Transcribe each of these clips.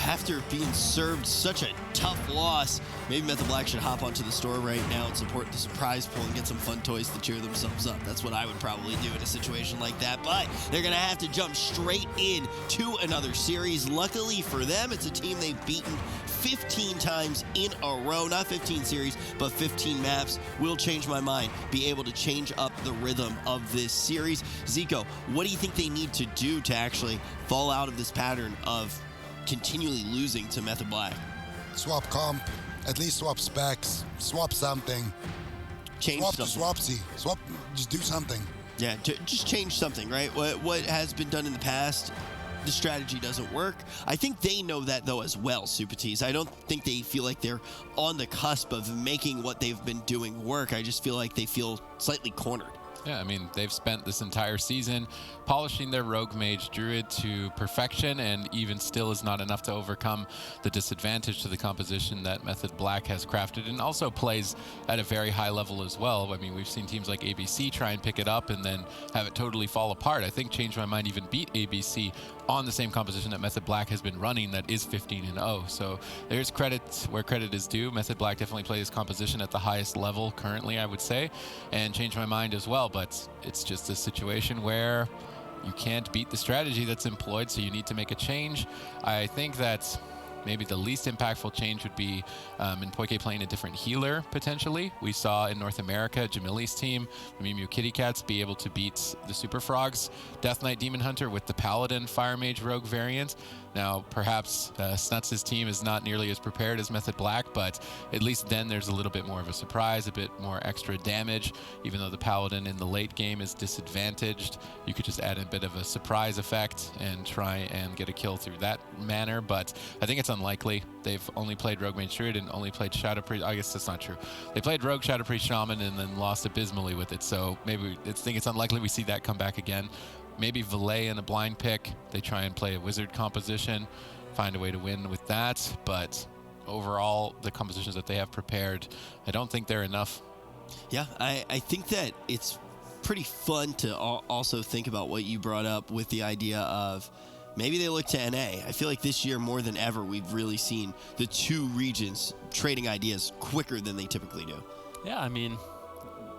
After being served such a tough loss, maybe Method Black should hop onto the store right now and support the surprise pool and get some fun toys to cheer themselves up. That's what I would probably do in a situation like that. But they're going to have to jump straight in to another series. Luckily for them, it's a team they've beaten 15 times in a row. Not 15 series, but 15 maps. Will change my mind. Be able to change up the rhythm of this series. Zico, what do you think they need to do to actually fall out of this pattern of continually losing to Method Black? Swap comp, at least swap specs, swap something. Change swap something. to Swapsy. Swap, just do something. Yeah, just change something, right? What has been done in the past, the strategy doesn't work. I think they know that, though, as well, Supatis. I don't think they feel like they're on the cusp of making what they've been doing work. I just feel like they feel slightly cornered. Yeah, I mean, they've spent this entire season polishing their Rogue Mage Druid to perfection, and even still is not enough to overcome the disadvantage to the composition that Method Black has crafted, and also plays at a very high level as well. I mean, we've seen teams like ABC try and pick it up and then have it totally fall apart. I think Change My Mind even beat ABC on the same composition that Method Black has been running, that is 15-0. So there's credit where credit is due. Method Black definitely plays composition at the highest level currently, I would say, and Change My Mind as well. But it's just a situation where you can't beat the strategy that's employed, so you need to make a change. I think that maybe the least impactful change would be in Poike playing a different healer, potentially. We saw in North America, Jamili's team, the Mew Mew Kitty Cats, be able to beat the Super Frogs Death Knight Demon Hunter with the Paladin Fire Mage Rogue variant. Now, perhaps Snuts' team is not nearly as prepared as Method Black, but at least then there's a little bit more of a surprise, a bit more extra damage. Even though the Paladin in the late game is disadvantaged, you could just add a bit of a surprise effect and try and get a kill through that manner, but I think it's unlikely. They've only played Rogue Mage Druid and only played Shadow Priest. I guess that's not true. They played Rogue, Shadow Priest, Shaman, and then lost abysmally with it, so maybe I think it's unlikely we see that come back again. Maybe Valet in a blind pick. They try and play a wizard composition, find a way to win with that. But overall, the compositions that they have prepared, I don't think they're enough. Yeah, I think that it's pretty fun to also think about what you brought up with the idea of maybe they look to NA. I feel like this year more than ever, we've really seen the two regions trading ideas quicker than they typically do. Yeah, I mean,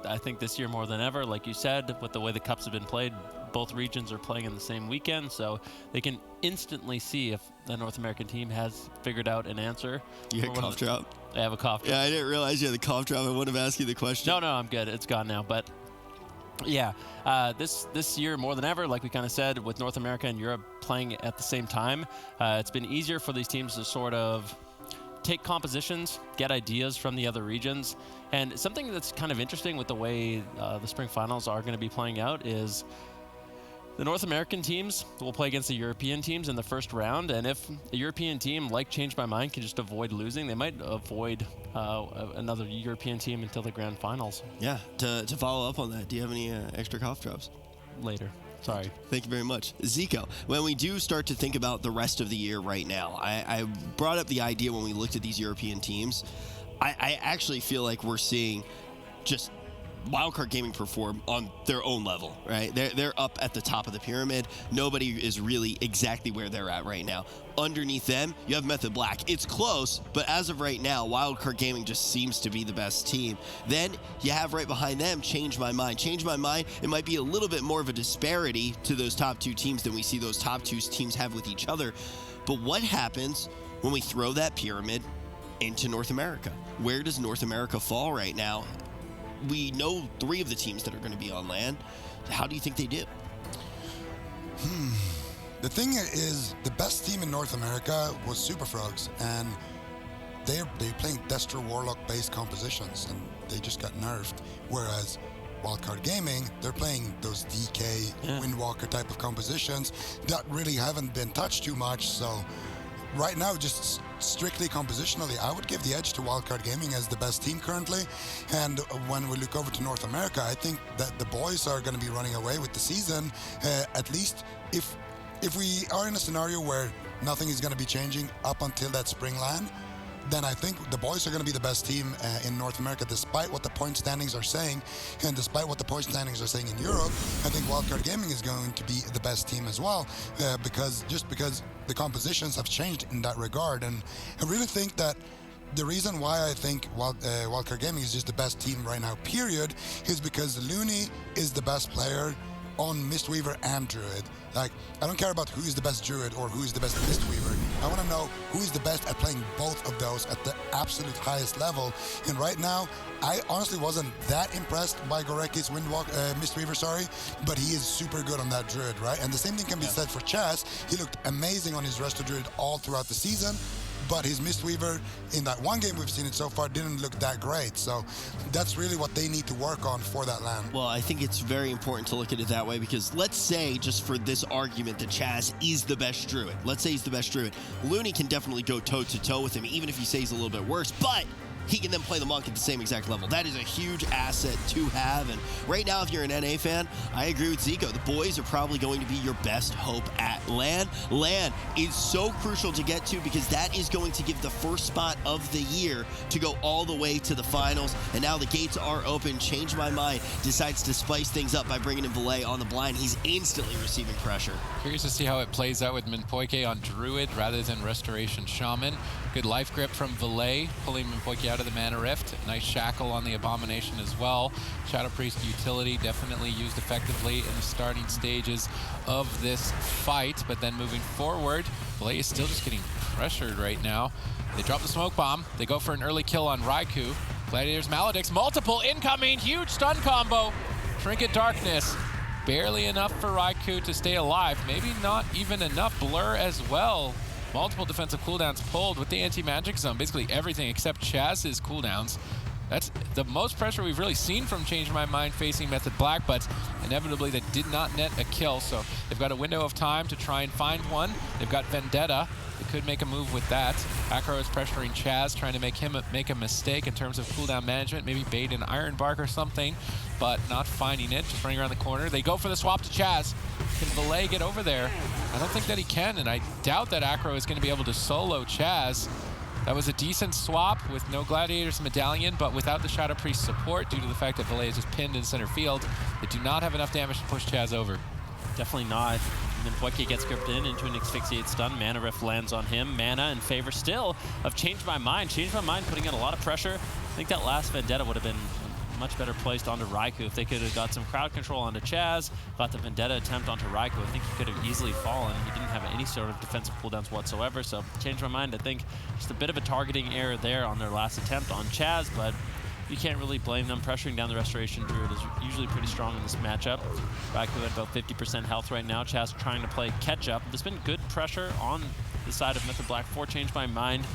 I think this year more than ever, like you said, with the way the Cups have been played, both regions are playing in the same weekend, so they can instantly see if the North American team has figured out an answer. You had cough drop? I have a cough drop. Yeah, I didn't realize you had the cough drop. I would have asked you the question. No, I'm good. It's gone now. But yeah, this year more than ever, like we kind of said, with North America and Europe playing at the same time, it's been easier for these teams to sort of take compositions, get ideas from the other regions. And something that's kind of interesting with the way the spring finals are going to be playing out is the North American teams will play against the European teams in the first round, and if a European team, like Change My Mind, can just avoid losing, they might avoid another European team until the grand finals. Yeah, to follow up on that, do you have any extra cough drops? Later. Sorry. Thank you very much. Zico, when we do start to think about the rest of the year right now, I brought up the idea when we looked at these European teams. I actually feel like we're seeing just Wildcard Gaming perform on their own level, right? They're up at the top of the pyramid. Nobody is really exactly where they're at right now. Underneath them, you have Method Black. It's close, but as of right now, Wildcard Gaming just seems to be the best team. Then you have right behind them Change My Mind. Change My Mind, it might be a little bit more of a disparity to those top two teams than we see those top two teams have with each other. But what happens when we throw that pyramid into North America? Where does North America fall right now? We know three of the teams that are going to be on land. How do you think they do? The thing is, the best team in North America was Super Frogs, and they're playing Destro Warlock-based compositions, and they just got nerfed. Whereas Wildcard Gaming, they're playing those DK, Windwalker type of compositions that really haven't been touched too much. So right now, just strictly compositionally, I would give the edge to Wildcard Gaming as the best team currently. And when we look over to North America, I think that the boys are going to be running away with the season. At least if we are in a scenario where nothing is going to be changing up until that spring LAN, then I think the boys are going to be the best team in North America, despite what the point standings are saying, and despite what the point standings are saying in Europe. I think Wildcard Gaming is going to be the best team as well, because the compositions have changed in that regard. And I really think that the reason why I think Wildcard Gaming is just the best team right now, period, is because Looney is the best player on Mistweaver and Druid. Like, I don't care about who is the best Druid or who is the best Mistweaver. I want to know who is the best at playing both of those at the absolute highest level. And right now, I honestly wasn't that impressed by Goreki's Mistweaver, but he is super good on that Druid, right? And the same thing can be said for Chaz. He looked amazing on his Resto Druid all throughout the season, but his Mistweaver, in that one game we've seen it so far, didn't look that great. So that's really what they need to work on for that LAN. Well, I think it's very important to look at it that way, because let's say, just for this argument, that Chaz is the best Druid. Let's say he's the best Druid. Looney can definitely go toe-to-toe with him, even if you say he's a little bit worse, but he can then play the Monk at the same exact level. That is a huge asset to have. And right now, if you're an NA fan, I agree with Zico. The boys are probably going to be your best hope at LAN. LAN is so crucial to get to, because that is going to give the first spot of the year to go all the way to the finals. And now the gates are open. Change My Mind decides to spice things up by bringing in Valet on the blind. He's instantly receiving pressure. Curious to see how it plays out with Minpoike on Druid rather than Restoration Shaman. Good life grip from Valet, pulling Minpoike out of the Mana Rift. Nice shackle on the Abomination as well. Shadow Priest utility definitely used effectively in the starting stages of this fight, but then moving forward, Valet is still just getting pressured right now. They drop the smoke bomb. They go for an early kill on Raikou. Gladiators Maledicts, multiple incoming, huge stun combo. Trinket Darkness, barely enough for Raikou to stay alive. Maybe not even enough. Blur as well. Multiple defensive cooldowns pulled with the anti-magic zone. Basically everything except Chaz's cooldowns. That's the most pressure we've really seen from Change My Mind facing Method Black, but inevitably they did not net a kill. So they've got a window of time to try and find one. They've got Vendetta. They could make a move with that. Acro is pressuring Chaz, trying to make him make a mistake in terms of cooldown management, maybe bait an Iron Bark or something, but not finding it. Just running around the corner. They go for the swap to Chaz. Can Valet get over there? I don't think that he can, and I doubt that Acro is going to be able to solo Chaz. That was a decent swap with no Gladiator's Medallion, but without the Shadow Priest support, due to the fact that Valet is just pinned in center field, they do not have enough damage to push Chaz over. Definitely not. And then Poike gets gripped in into an Asphyxiate stun. Mana Rift lands on him. Mana in favor still of Change My Mind. Change My Mind putting in a lot of pressure. I think that last Vendetta would have been much better placed onto Raikou. If they could have got some crowd control onto Chaz, got the Vendetta attempt onto Raikou, I think he could have easily fallen. He didn't have any sort of defensive cooldowns whatsoever, so Change My Mind, I think just a bit of a targeting error there on their last attempt on Chaz, but you can't really blame them. Pressuring down the Restoration Druid is usually pretty strong in this matchup. Raikou at about 50% health right now. Chaz trying to play catch up. There's been good pressure on the side of Method Black for Change My Mind,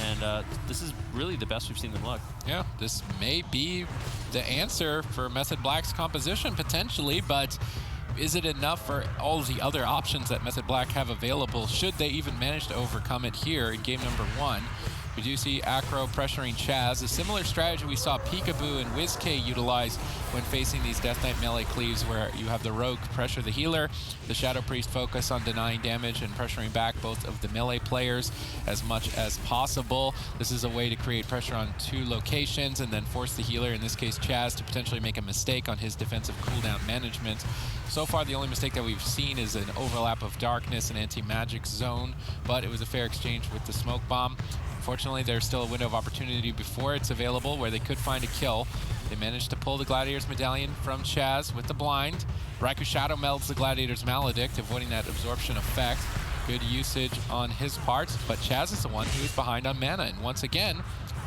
and this is really the best we've seen them look. Yeah, this may be the answer for Method Black's composition potentially, but is it enough for all of the other options that Method Black have available, should they even manage to overcome it here in game number 1? We do see Acro pressuring Chaz, a similar strategy we saw Peekaboo and WizK utilize when facing these Death Knight melee cleaves, where you have the Rogue pressure the healer, the Shadow Priest focus on denying damage and pressuring back both of the melee players as much as possible. This is a way to create pressure on 2 locations and then force the healer, in this case Chaz, to potentially make a mistake on his defensive cooldown management. So far, the only mistake that we've seen is an overlap of Darkness and Anti-Magic Zone, but it was a fair exchange with the Smoke Bomb. Unfortunately, there's still a window of opportunity before it's available where they could find a kill. They managed to pull the Gladiator's Medallion from Chaz with the blind. Raikou Shadow melds the Gladiator's Maledict, avoiding that absorption effect. Good usage on his part, but Chaz is the one who is behind on mana. And once again,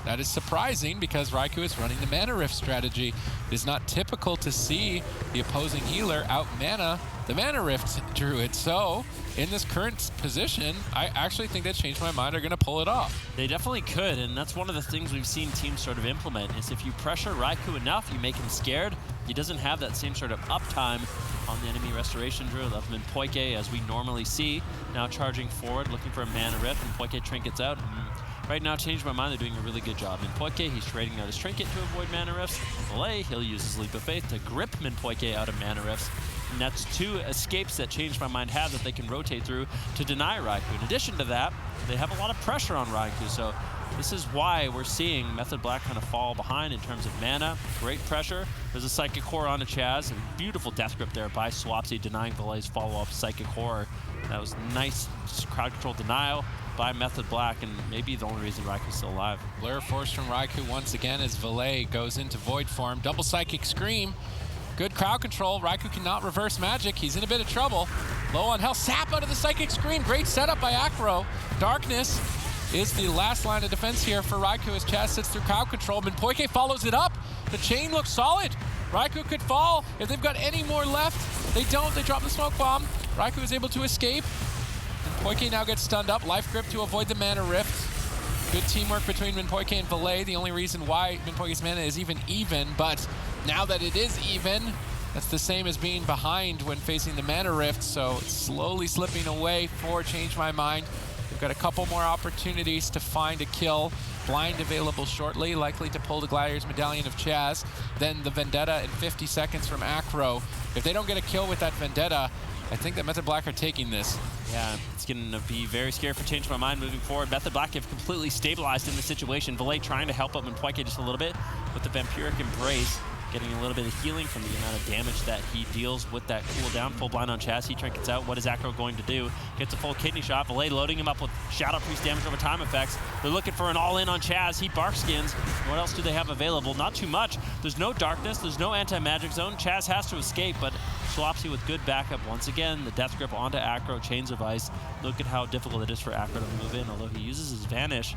that is surprising because Raikou is running the Mana Rift strategy. It is not typical to see the opposing healer out-mana the Mana Rift Druid. So, in this current position, I actually think that Change My Mind are going to pull it off. They definitely could, and that's one of the things we've seen teams sort of implement, is if you pressure Raikou enough, you make him scared, he doesn't have that same sort of uptime on the enemy Restoration Druid of Minpoike as we normally see. Now charging forward, looking for a Mana Rift, and Minpoike trinkets out. Right now, Change My Mind, they're doing a really good job. Minpoike, he's trading out his Trinket to avoid Mana Rifts. Valet, he'll use his Leap of Faith to grip Minpoike out of Mana Rifts. And that's 2 escapes that Change My Mind have that they can rotate through to deny Raikou. In addition to that, they have a lot of pressure on Raikou, so this is why we're seeing Method Black kind of fall behind in terms of mana. Great pressure. There's a Psychic Core onto Chaz. A beautiful death grip there by Swapsy, denying Valet's follow-up Psychic Core. That was nice crowd control denial by Method Black, and maybe the only reason Raiku's still alive. Blur Force from Raikou once again as Valet goes into Void form. Double Psychic Scream. Good crowd control. Raikou cannot reverse magic. He's in a bit of trouble. Low on health. Sap out of the Psychic Scream. Great setup by Acro. Darkness is the last line of defense here for Raikou as Chaz sits through crowd control. Minpoike follows it up. The chain looks solid. Raikou could fall if they've got any more left. They don't. They drop the smoke bomb. Raikou is able to escape. Minpoike now gets stunned up. Life Grip to avoid the mana rift. Good teamwork between Minpoike and Valet. The only reason why Minpoike's mana is even, but now that it is even, that's the same as being behind when facing the mana rift, so it's slowly slipping away for Change My Mind. We've got a couple more opportunities to find a kill. Blind available shortly, likely to pull the Gladiator's Medallion of Chaz. Then the Vendetta in 50 seconds from Acro. If they don't get a kill with that Vendetta, I think that Method Black are taking this. Yeah, it's going to be very scary for Change My Mind moving forward. Method Black have completely stabilized in the situation. Valet trying to help up Minpoike just a little bit with the Vampiric Embrace, getting a little bit of healing from the amount of damage that he deals with that cooldown. Full blind on Chaz, he trinkets out. What is Acro going to do? Gets a full kidney shot. Valet loading him up with Shadow Priest damage over time effects. They're looking for an all-in on Chaz. He bark skins. What else do they have available? Not too much. There's no darkness. There's no anti-magic zone. Chaz has to escape, but Swapsy with good backup once again. The death grip onto Acro, Chains of Ice. Look at how difficult it is for Acro to move in, although he uses his Vanish.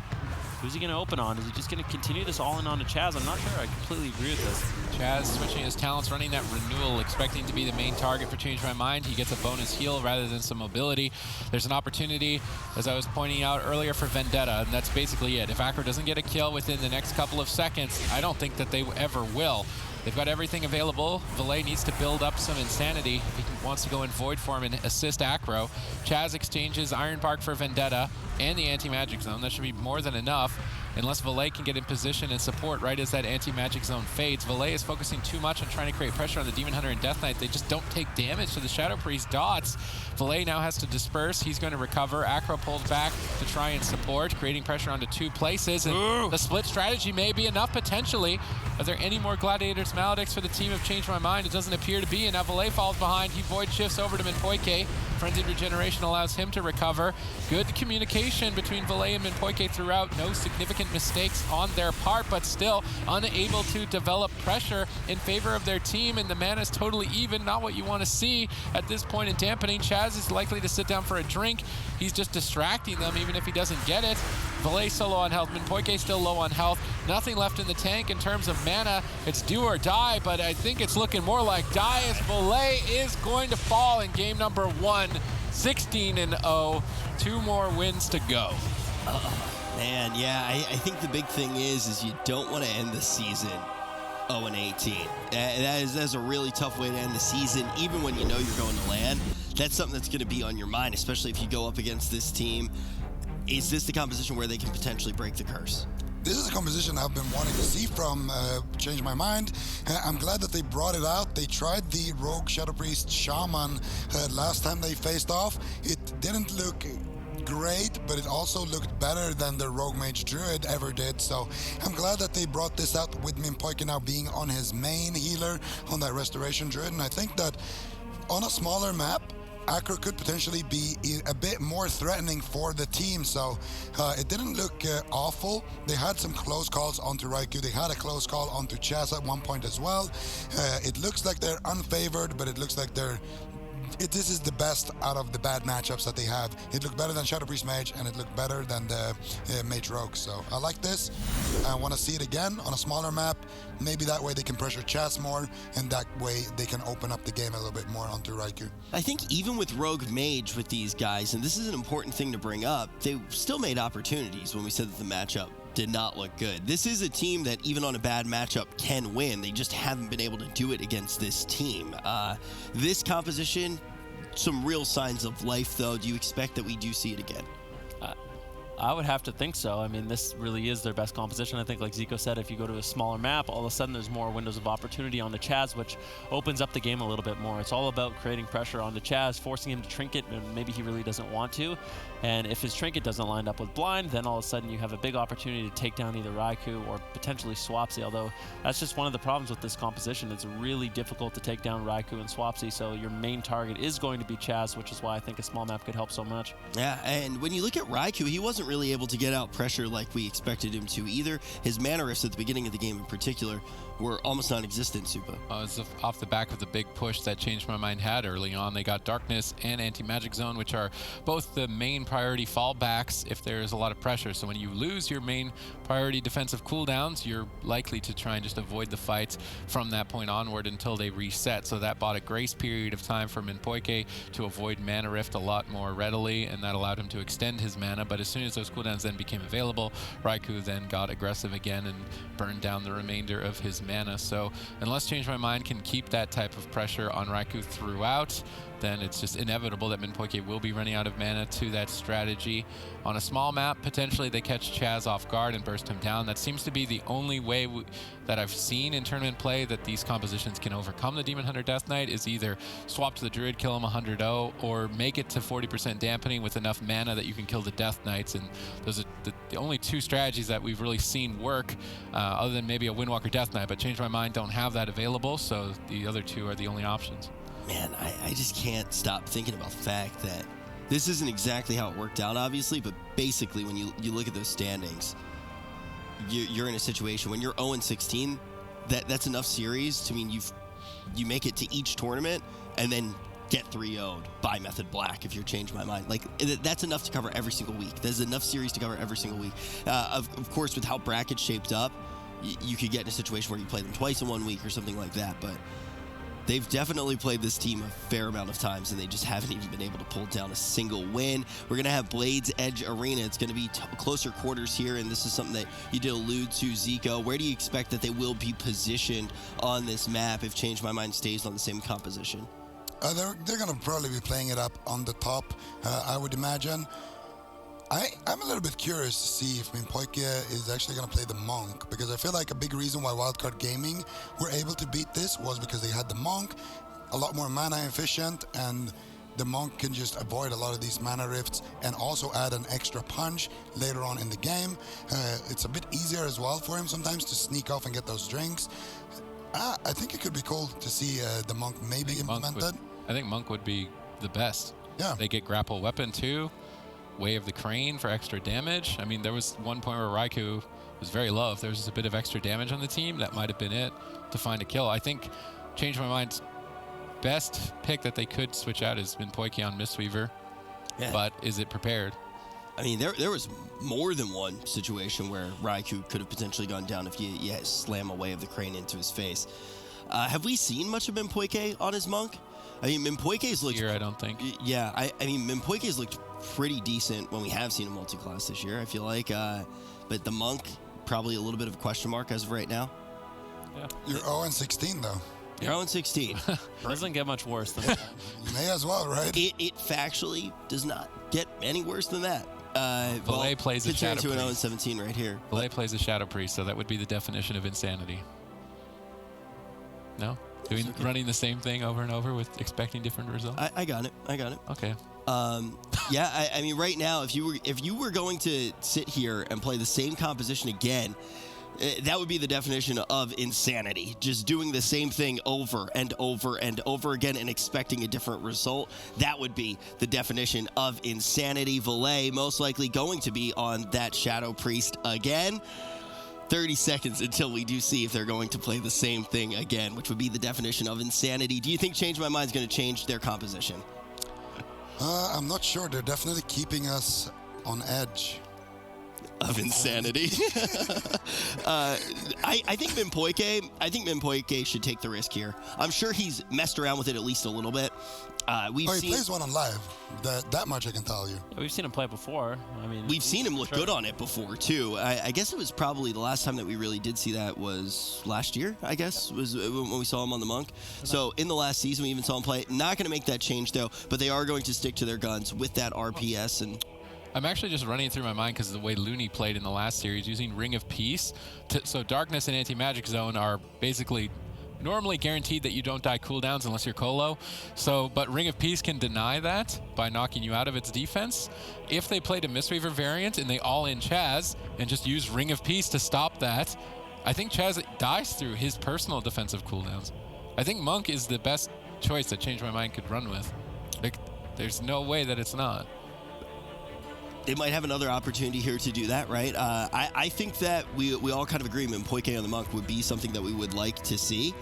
Who's he going to open on? Is he just going to continue this all-in onto Chaz? I'm not sure. I completely agree with this. Chaz switching his talents, running that Renewal, expecting to be the main target for Change My Mind. He gets a bonus heal rather than some mobility. There's an opportunity, as I was pointing out earlier, for Vendetta, and that's basically it. If Acro doesn't get a kill within the next couple of seconds, I don't think that they ever will. They've got everything available. Valet needs to build up some insanity if he wants to go in Void form and assist Acro. Chaz exchanges Iron Bark for Vendetta and the Anti-Magic Zone. That should be more than enough, unless Valet can get in position and support right as that Anti-Magic Zone fades. Valet is focusing too much on trying to create pressure on the Demon Hunter and Death Knight. They just don't take damage to the Shadow Priest dots. Valet now has to disperse. He's going to recover. Acro pulls back to try and support, creating pressure onto two places. And the split strategy may be enough potentially. Are there any more Gladiators Maledicts for the team of Change My Mind? It doesn't appear to be, and now Valet falls behind. He void shifts over to Minpoike. Frenzied Regeneration allows him to recover. Good communication between Valet and Minpoike throughout. No significant mistakes on their part, but still unable to develop pressure in favor of their team, and the mana is totally even. Not what you want to see at this point in dampening. Chaz is likely to sit down for a drink. He's just distracting them, even if he doesn't get it. Valet so low on health. Minpoike still low on health. Nothing left in the tank in terms of mana. It's do or die, but I think it's looking more like die as Valet is going to fall in game number 1. 16-0. 2 more wins to go. Man, yeah, I think the big thing is you don't want to end the season 0-18. That's a really tough way to end the season, even when you know you're going to land. That's something that's going to be on your mind, especially if you go up against this team. Is this the composition where they can potentially break the curse? This is a composition I've been wanting to see from Change My Mind. I'm glad that they brought it out. They tried the Rogue Shadow Priest Shaman last time they faced off. It didn't look great, but it also looked better than the Rogue Mage Druid ever did. So I'm glad that they brought this out with Minpoike now being on his main healer on that Restoration Druid. And I think that on a smaller map, Acro could potentially be a bit more threatening for the team, so it didn't look awful. They had some close calls onto Raikou. They had a close call onto Chaz at one point as well. It looks like they're unfavored, but it looks like this is the best out of the bad matchups that they have. It looked better than Shadow Priest Mage, and it looked better than the Mage Rogue. So I like this. I want to see it again on a smaller map. Maybe that way they can pressure Chaz more, and that way they can open up the game a little bit more onto Raikou. I think even with Rogue Mage with these guys, and this is an important thing to bring up, they still made opportunities when we said that the matchup did not look good. This is a team that even on a bad matchup can win. They just haven't been able to do it against this team. This composition, some real signs of life though. Do you expect that we do see it again? I would have to think so. I mean, this really is their best composition. I think, like Zico said, if you go to a smaller map, all of a sudden there's more windows of opportunity on the Chaz, which opens up the game a little bit more. It's all about creating pressure on the Chaz, forcing him to trinket, and maybe he really doesn't want to. And if his trinket doesn't line up with blind, then all of a sudden you have a big opportunity to take down either Raikou or potentially Swapsy, although that's just one of the problems with this composition. It's really difficult to take down Raikou and Swapsy, so your main target is going to be Chaz, which is why I think a small map could help so much. Yeah, and when you look at Raikou, he wasn't really able to get out pressure like we expected him to either. His mana rifts at the beginning of the game in particular were almost non-existent, Supa. It's off the back of the big push that Changed My Mind had early on. They got Darkness and Anti-Magic Zone, which are both the main priority fallbacks if there's a lot of pressure. So when you lose your main priority defensive cooldowns, you're likely to try and just avoid the fights from that point onward until they reset. So that bought a grace period of time for Minpoike to avoid mana rift a lot more readily, and that allowed him to extend his mana. But as soon as those cooldowns then became available, Raikou then got aggressive again and burned down the remainder of his mana. So unless Change My Mind can keep that type of pressure on Raikou throughout, then it's just inevitable that Minpoike will be running out of mana to that strategy. On a small map, potentially they catch Chaz off guard and burst him down. That seems to be the only way that I've seen in tournament play that these compositions can overcome the Demon Hunter Death Knight, is either swap to the Druid, kill him 100-0, or make it to 40% dampening with enough mana that you can kill the Death Knights. And those are the only two strategies that we've really seen work, other than maybe a Windwalker Death Knight. But Change My Mind don't have that available, so the other two are the only options. Man, I just can't stop thinking about the fact that this isn't exactly how it worked out, obviously, but basically when you look at those standings, you're in a situation when you're 0-16, that's enough series to mean you make it to each tournament and then get 3-0'd by Method Black if you're Change My Mind. Like, that's enough to cover every single week. There's enough series to cover every single week. Of course, with how brackets shaped up, you could get in a situation where you play them twice in 1 week or something like that, but they've definitely played this team a fair amount of times, and they just haven't even been able to pull down a single win. We're going to have Blades Edge Arena. It's going to be closer quarters here, and this is something that you did allude to, Zico. Where do you expect that they will be positioned on this map if Change My Mind stays on the same composition? They're going to probably be playing it up on the top, I would imagine. I'm a little bit curious to see if Minpoike is actually going to play the Monk, because I feel like a big reason why Wildcard Gaming were able to beat this was because they had the Monk, a lot more mana efficient, and the Monk can just avoid a lot of these mana rifts and also add an extra punch later on in the game. It's a bit easier as well for him sometimes to sneak off and get those drinks. I think it could be cool to see the Monk maybe implemented. I think Monk would be the best. Yeah. They get grapple weapon too. Way of the Crane for extra damage. I mean, there was one point where Raikou was very low. If there was just a bit of extra damage on the team, that might have been it to find a kill. I think Change My Mind's best pick that they could switch out is Minpoike on Mistweaver. Yeah. But is it prepared? I mean, there was more than one situation where Raikou could have potentially gone down if you slam a Way of the Crane into his face. Have we seen much of Minpoike on his Monk? I mean, Minpoike's looked... Here, I don't think. Yeah, I mean, Minpoike's looked pretty decent when we have seen him multi-class this year, I feel like. But the Monk, probably a little bit of a question mark as of right now. Yeah. You're 0-16, though. You're 0-16. Doesn't get much worse than that. You may as well, right? It factually does not get any worse than that. Valet plays a Shadow to an Priest. 0-17 right here. Valet plays a Shadow Priest, so that would be the definition of insanity. No? Running the same thing over and over with expecting different results? I got it. Okay. Yeah, I mean, right now, if you were going to sit here and play the same composition again, that would be the definition of insanity. Just doing the same thing over and over and over again and expecting a different result. That would be the definition of insanity. Valet most likely going to be on that Shadow Priest again. 30 seconds until we do see if they're going to play the same thing again, which would be the definition of insanity. Do you think Change My Mind is going to change their composition? I'm not sure. They're definitely keeping us on edge of insanity. I think Minpoike should take the risk here. I'm sure he's messed around with it at least a little bit. He plays one on live. That much I can tell you. Yeah, we've seen him play before. I mean, we've seen him look good on it before too. I guess it was probably the last time that we really did see that was last year. I guess was when we saw him on the Monk. So in the last season, we even saw him play. Not going to make that change though, but they are going to stick to their guns with that RPS and. I'm actually just running it through my mind because of the way Looney played in the last series, using Ring of Peace. So Darkness and Anti-Magic Zone are basically normally guaranteed that you don't die cooldowns unless you're Colo. But Ring of Peace can deny that by knocking you out of its defense. If they played a Mistweaver variant and they all-in Chaz and just use Ring of Peace to stop that, I think Chaz dies through his personal defensive cooldowns. I think Monk is the best choice that Change My Mind could run with. Like, there's no way that it's not. They might have another opportunity here to do that, right? I think that we all kind of agree Mpoike on the Monk would be something that we would like to see.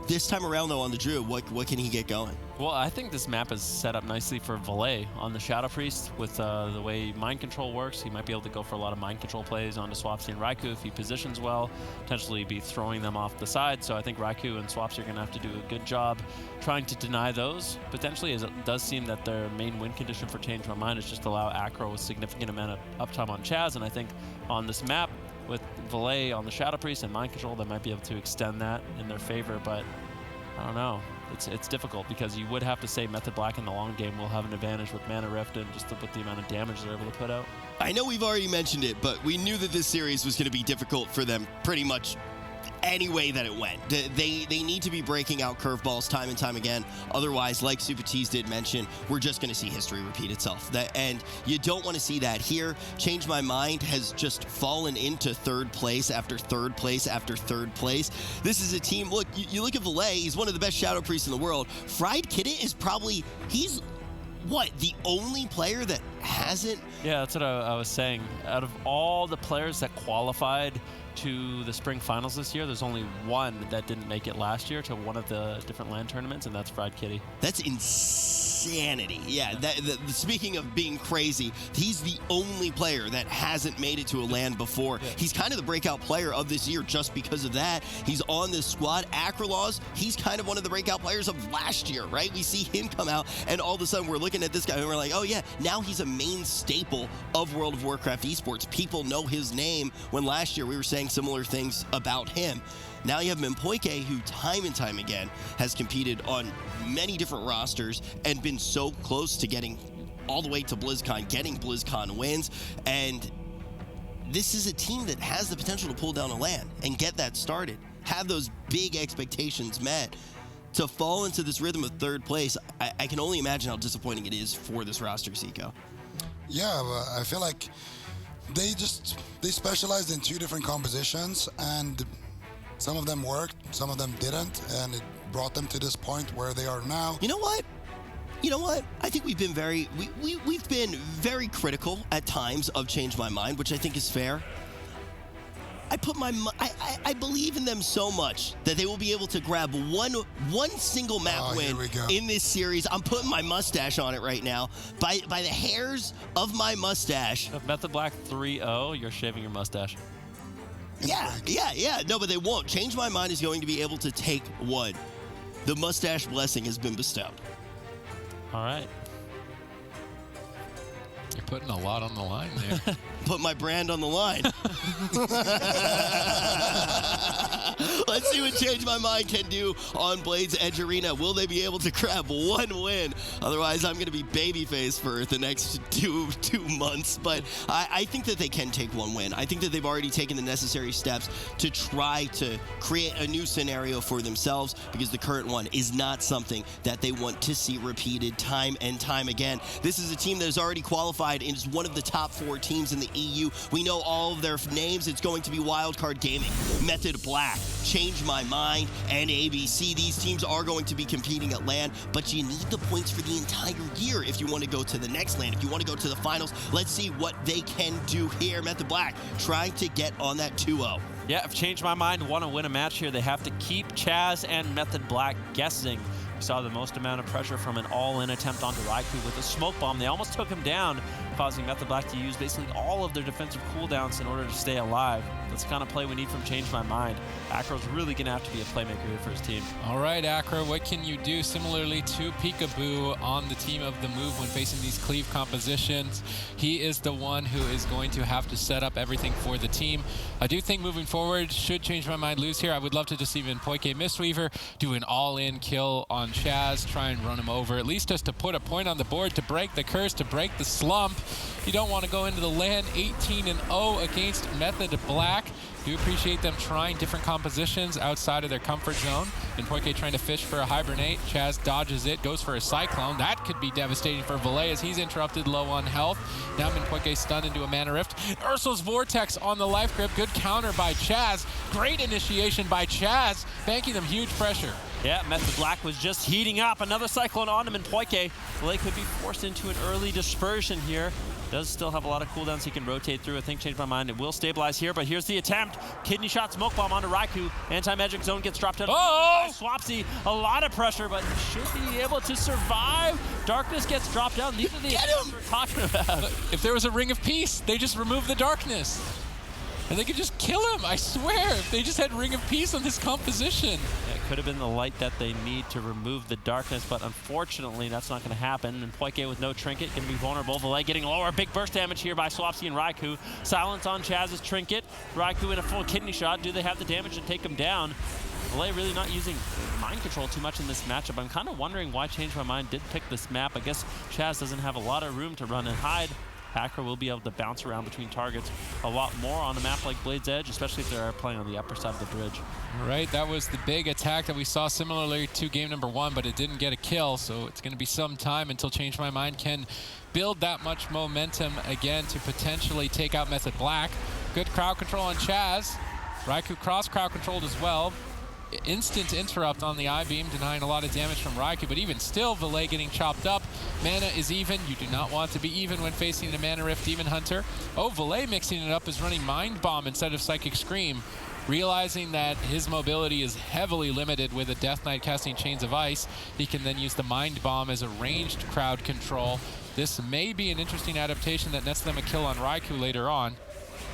This time around, though, on the Druid, what can he get going? Well, I think this map is set up nicely for Valet on the Shadow Priest with the way Mind Control works. He might be able to go for a lot of Mind Control plays onto Swapsy and Raikou if he positions well, potentially be throwing them off the side. So I think Raikou and Swapsy are going to have to do a good job trying to deny those, potentially, as it does seem that their main win condition for Change My Mind is just allow Acro a significant amount of uptime on Chaz. And I think on this map, with Valet on the Shadow Priest and Mind Control, they might be able to extend that in their favor, but I don't know. It's difficult because you would have to say Method Black in the long game will have an advantage with Mana Rift and just with the amount of damage they're able to put out. I know we've already mentioned it, but we knew that this series was going to be difficult for them pretty much any way that it went. They need to be breaking out curveballs time and time again. Otherwise, like Super Tease did mention, we're just going to see history repeat itself. And you don't want to see that here. Change My Mind has just fallen into third place after third place after third place. This is a team, look, you look at Valet, he's one of the best Shadow Priests in the world. Fried Kiddit is probably, he's the only player that hasn't? Yeah, that's what I was saying. Out of all the players that qualified to the spring finals this year, there's only one that didn't make it last year to one of the different LAN tournaments, and that's Fried Kitty. That's insanity. Yeah, speaking of being crazy, he's the only player that hasn't made it to a LAN before. Yeah. He's kind of the breakout player of this year just because of that. He's on this squad. Acrolaws, he's kind of one of the breakout players of last year, right? We see him come out, and all of a sudden we're looking at this guy, and we're like, oh yeah, now he's a main staple of World of Warcraft esports. People know his name, when last year we were saying similar things about him. Now you have Mpoike, who time and time again has competed on many different rosters and been so close to getting all the way to BlizzCon, getting BlizzCon wins. And this is a team that has the potential to pull down a LAN and get that started, have those big expectations met. To fall into this rhythm of third place, I can only imagine how disappointing it is for this roster, Zico. Yeah, I feel like they specialized in two different compositions, and some of them worked, some of them didn't, and it brought them to this point where they are now. You know what? I think we've been we've been very critical at times of Change My Mind, which I think is fair. I believe in them so much that they will be able to grab one single map win in this series. I'm putting my mustache on it right now. By the hairs of my mustache. If Method Black 3-0, you're shaving your mustache. Yeah. No, but they won't. Change My Mind is going to be able to take one. The mustache blessing has been bestowed. All right. You're putting a lot on the line there. Put my brand on the line. Let's see what Change My Mind can do on Blades Edge Arena. Will they be able to grab one win? Otherwise, I'm going to be babyface for the next two months. But I think that they can take one win. I think that they've already taken the necessary steps to try to create a new scenario for themselves, because the current one is not something that they want to see repeated time and time again. This is a team that has already qualified and is one of the top 4 teams in the EU. We know all of their names. It's going to be Wildcard Gaming, Method Black, Change My Mind, and ABC. These teams are going to be competing at LAN, but you need the points for the entire year if you want to go to the next LAN, if you want to go to the finals. Let's see what they can do here. Method Black trying to get on that 2-0. Yeah, if Change My Mind want to win a match here, they have to keep Chaz and Method Black guessing. We saw the most amount of pressure from an all-in attempt onto Raikou with a smoke bomb. They almost took him down, causing Method Black to use basically all of their defensive cooldowns in order to stay alive. That's the kind of play we need from Change My Mind. Acro's really going to have to be a playmaker here for his team. All right, Acro, what can you do similarly to Peekaboo on the team of the move when facing these cleave compositions? He is the one who is going to have to set up everything for the team. I do think moving forward, should Change My Mind lose here, I would love to just even Poike Mistweaver do an all-in kill on Chaz, try and run him over, at least just to put a point on the board, to break the curse, to break the slump. You don't want to go into the LAN 18-0 against Method Black. Do appreciate them trying different compositions outside of their comfort zone. And Poike trying to fish for a Hibernate. Chaz dodges it, goes for a Cyclone. That could be devastating for Valet as he's interrupted low on health. Now Poike stunned into a Mana Rift. Ursul's Vortex on the life grip. Good counter by Chaz. Great initiation by Chaz, banking them huge pressure. Yeah, Method Black was just heating up. Another Cyclone on him, and Poike. Valet could be forced into an early dispersion here. Does still have a lot of cooldowns he can rotate through. I think Change My Mind, it will stabilize here, but here's the attempt. Kidney shot, smoke bomb onto Raikou. Anti-magic zone gets dropped down. Oh! Swapsy, a lot of pressure, but he should be able to survive. Darkness gets dropped down. These are the attempts we're talking about. If there was a Ring of Peace, they just remove the darkness. And they could just kill him, I swear, if they just had Ring of Peace on this composition. Yeah, it could have been the light that they need to remove the darkness, but unfortunately, that's not going to happen. And Poike with no trinket can be vulnerable. Valet getting lower. Big burst damage here by Swapsy and Raikou. Silence on Chaz's trinket. Raikou in a full kidney shot. Do they have the damage to take him down? Valet really not using mind control too much in this matchup. I'm kind of wondering why Change My Mind did pick this map. I guess Chaz doesn't have a lot of room to run and hide. Acro will be able to bounce around between targets a lot more on a map like Blade's Edge, especially if they're playing on the upper side of the bridge. All right, that was the big attack that we saw similarly to game number 1, but it didn't get a kill, so it's going to be some time until Change My Mind can build that much momentum again to potentially take out Method Black. Good crowd control on Chaz. Raikou cross crowd controlled as well. Instant interrupt on the I-beam, denying a lot of damage from Raikou, but even still, Valet getting chopped up. Mana is even. You do not want to be even when facing a Mana Rift Demon Hunter. Oh, Valet mixing it up is running Mind Bomb instead of Psychic Scream, realizing that his mobility is heavily limited with a Death Knight casting Chains of Ice. He can then use the Mind Bomb as a ranged crowd control. This may be an interesting adaptation that nets them a kill on Raikou later on.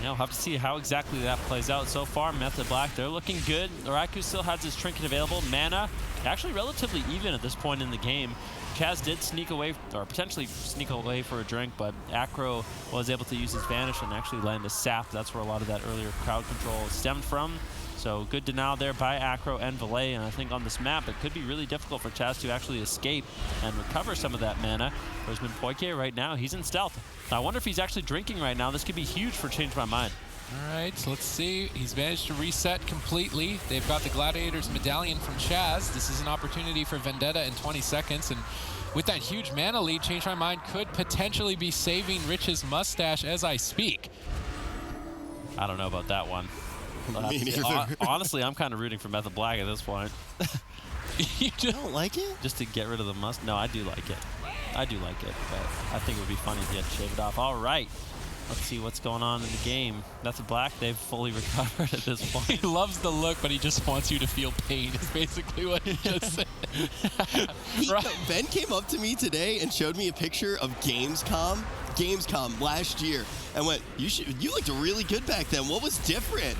Yeah, we'll have to see how exactly that plays out. So far, Method Black, they're looking good. Raikou still has his trinket available. Mana, actually relatively even at this point in the game. Chaz did sneak away, or potentially sneak away for a drink, but Acro was able to use his Vanish and actually land a Sap. That's where a lot of that earlier crowd control stemmed from. So good denial there by Acro and Valet, and I think on this map it could be really difficult for Chaz to actually escape and recover some of that mana. Whereas Poike right now, he's in stealth. I wonder if he's actually drinking right now. This could be huge for Change My Mind. All right, so let's see. He's managed to reset completely. They've got the Gladiator's Medallion from Chaz. This is an opportunity for Vendetta in 20 seconds, and with that huge mana lead, Change My Mind could potentially be saving Rich's mustache as I speak. I don't know about that one. Honestly, I'm kind of rooting for Method Black at this point. You don't like it? Just to get rid of the must. No, I do like it. I do like it, but I think it would be funny to get shaved off. All right. Let's see what's going on in the game. Method Black, they've fully recovered at this point. He loves the look, but he just wants you to feel pain, is basically what he just said. Ben came up to me today and showed me a picture of Gamescom last year and went, you looked really good back then. What was different?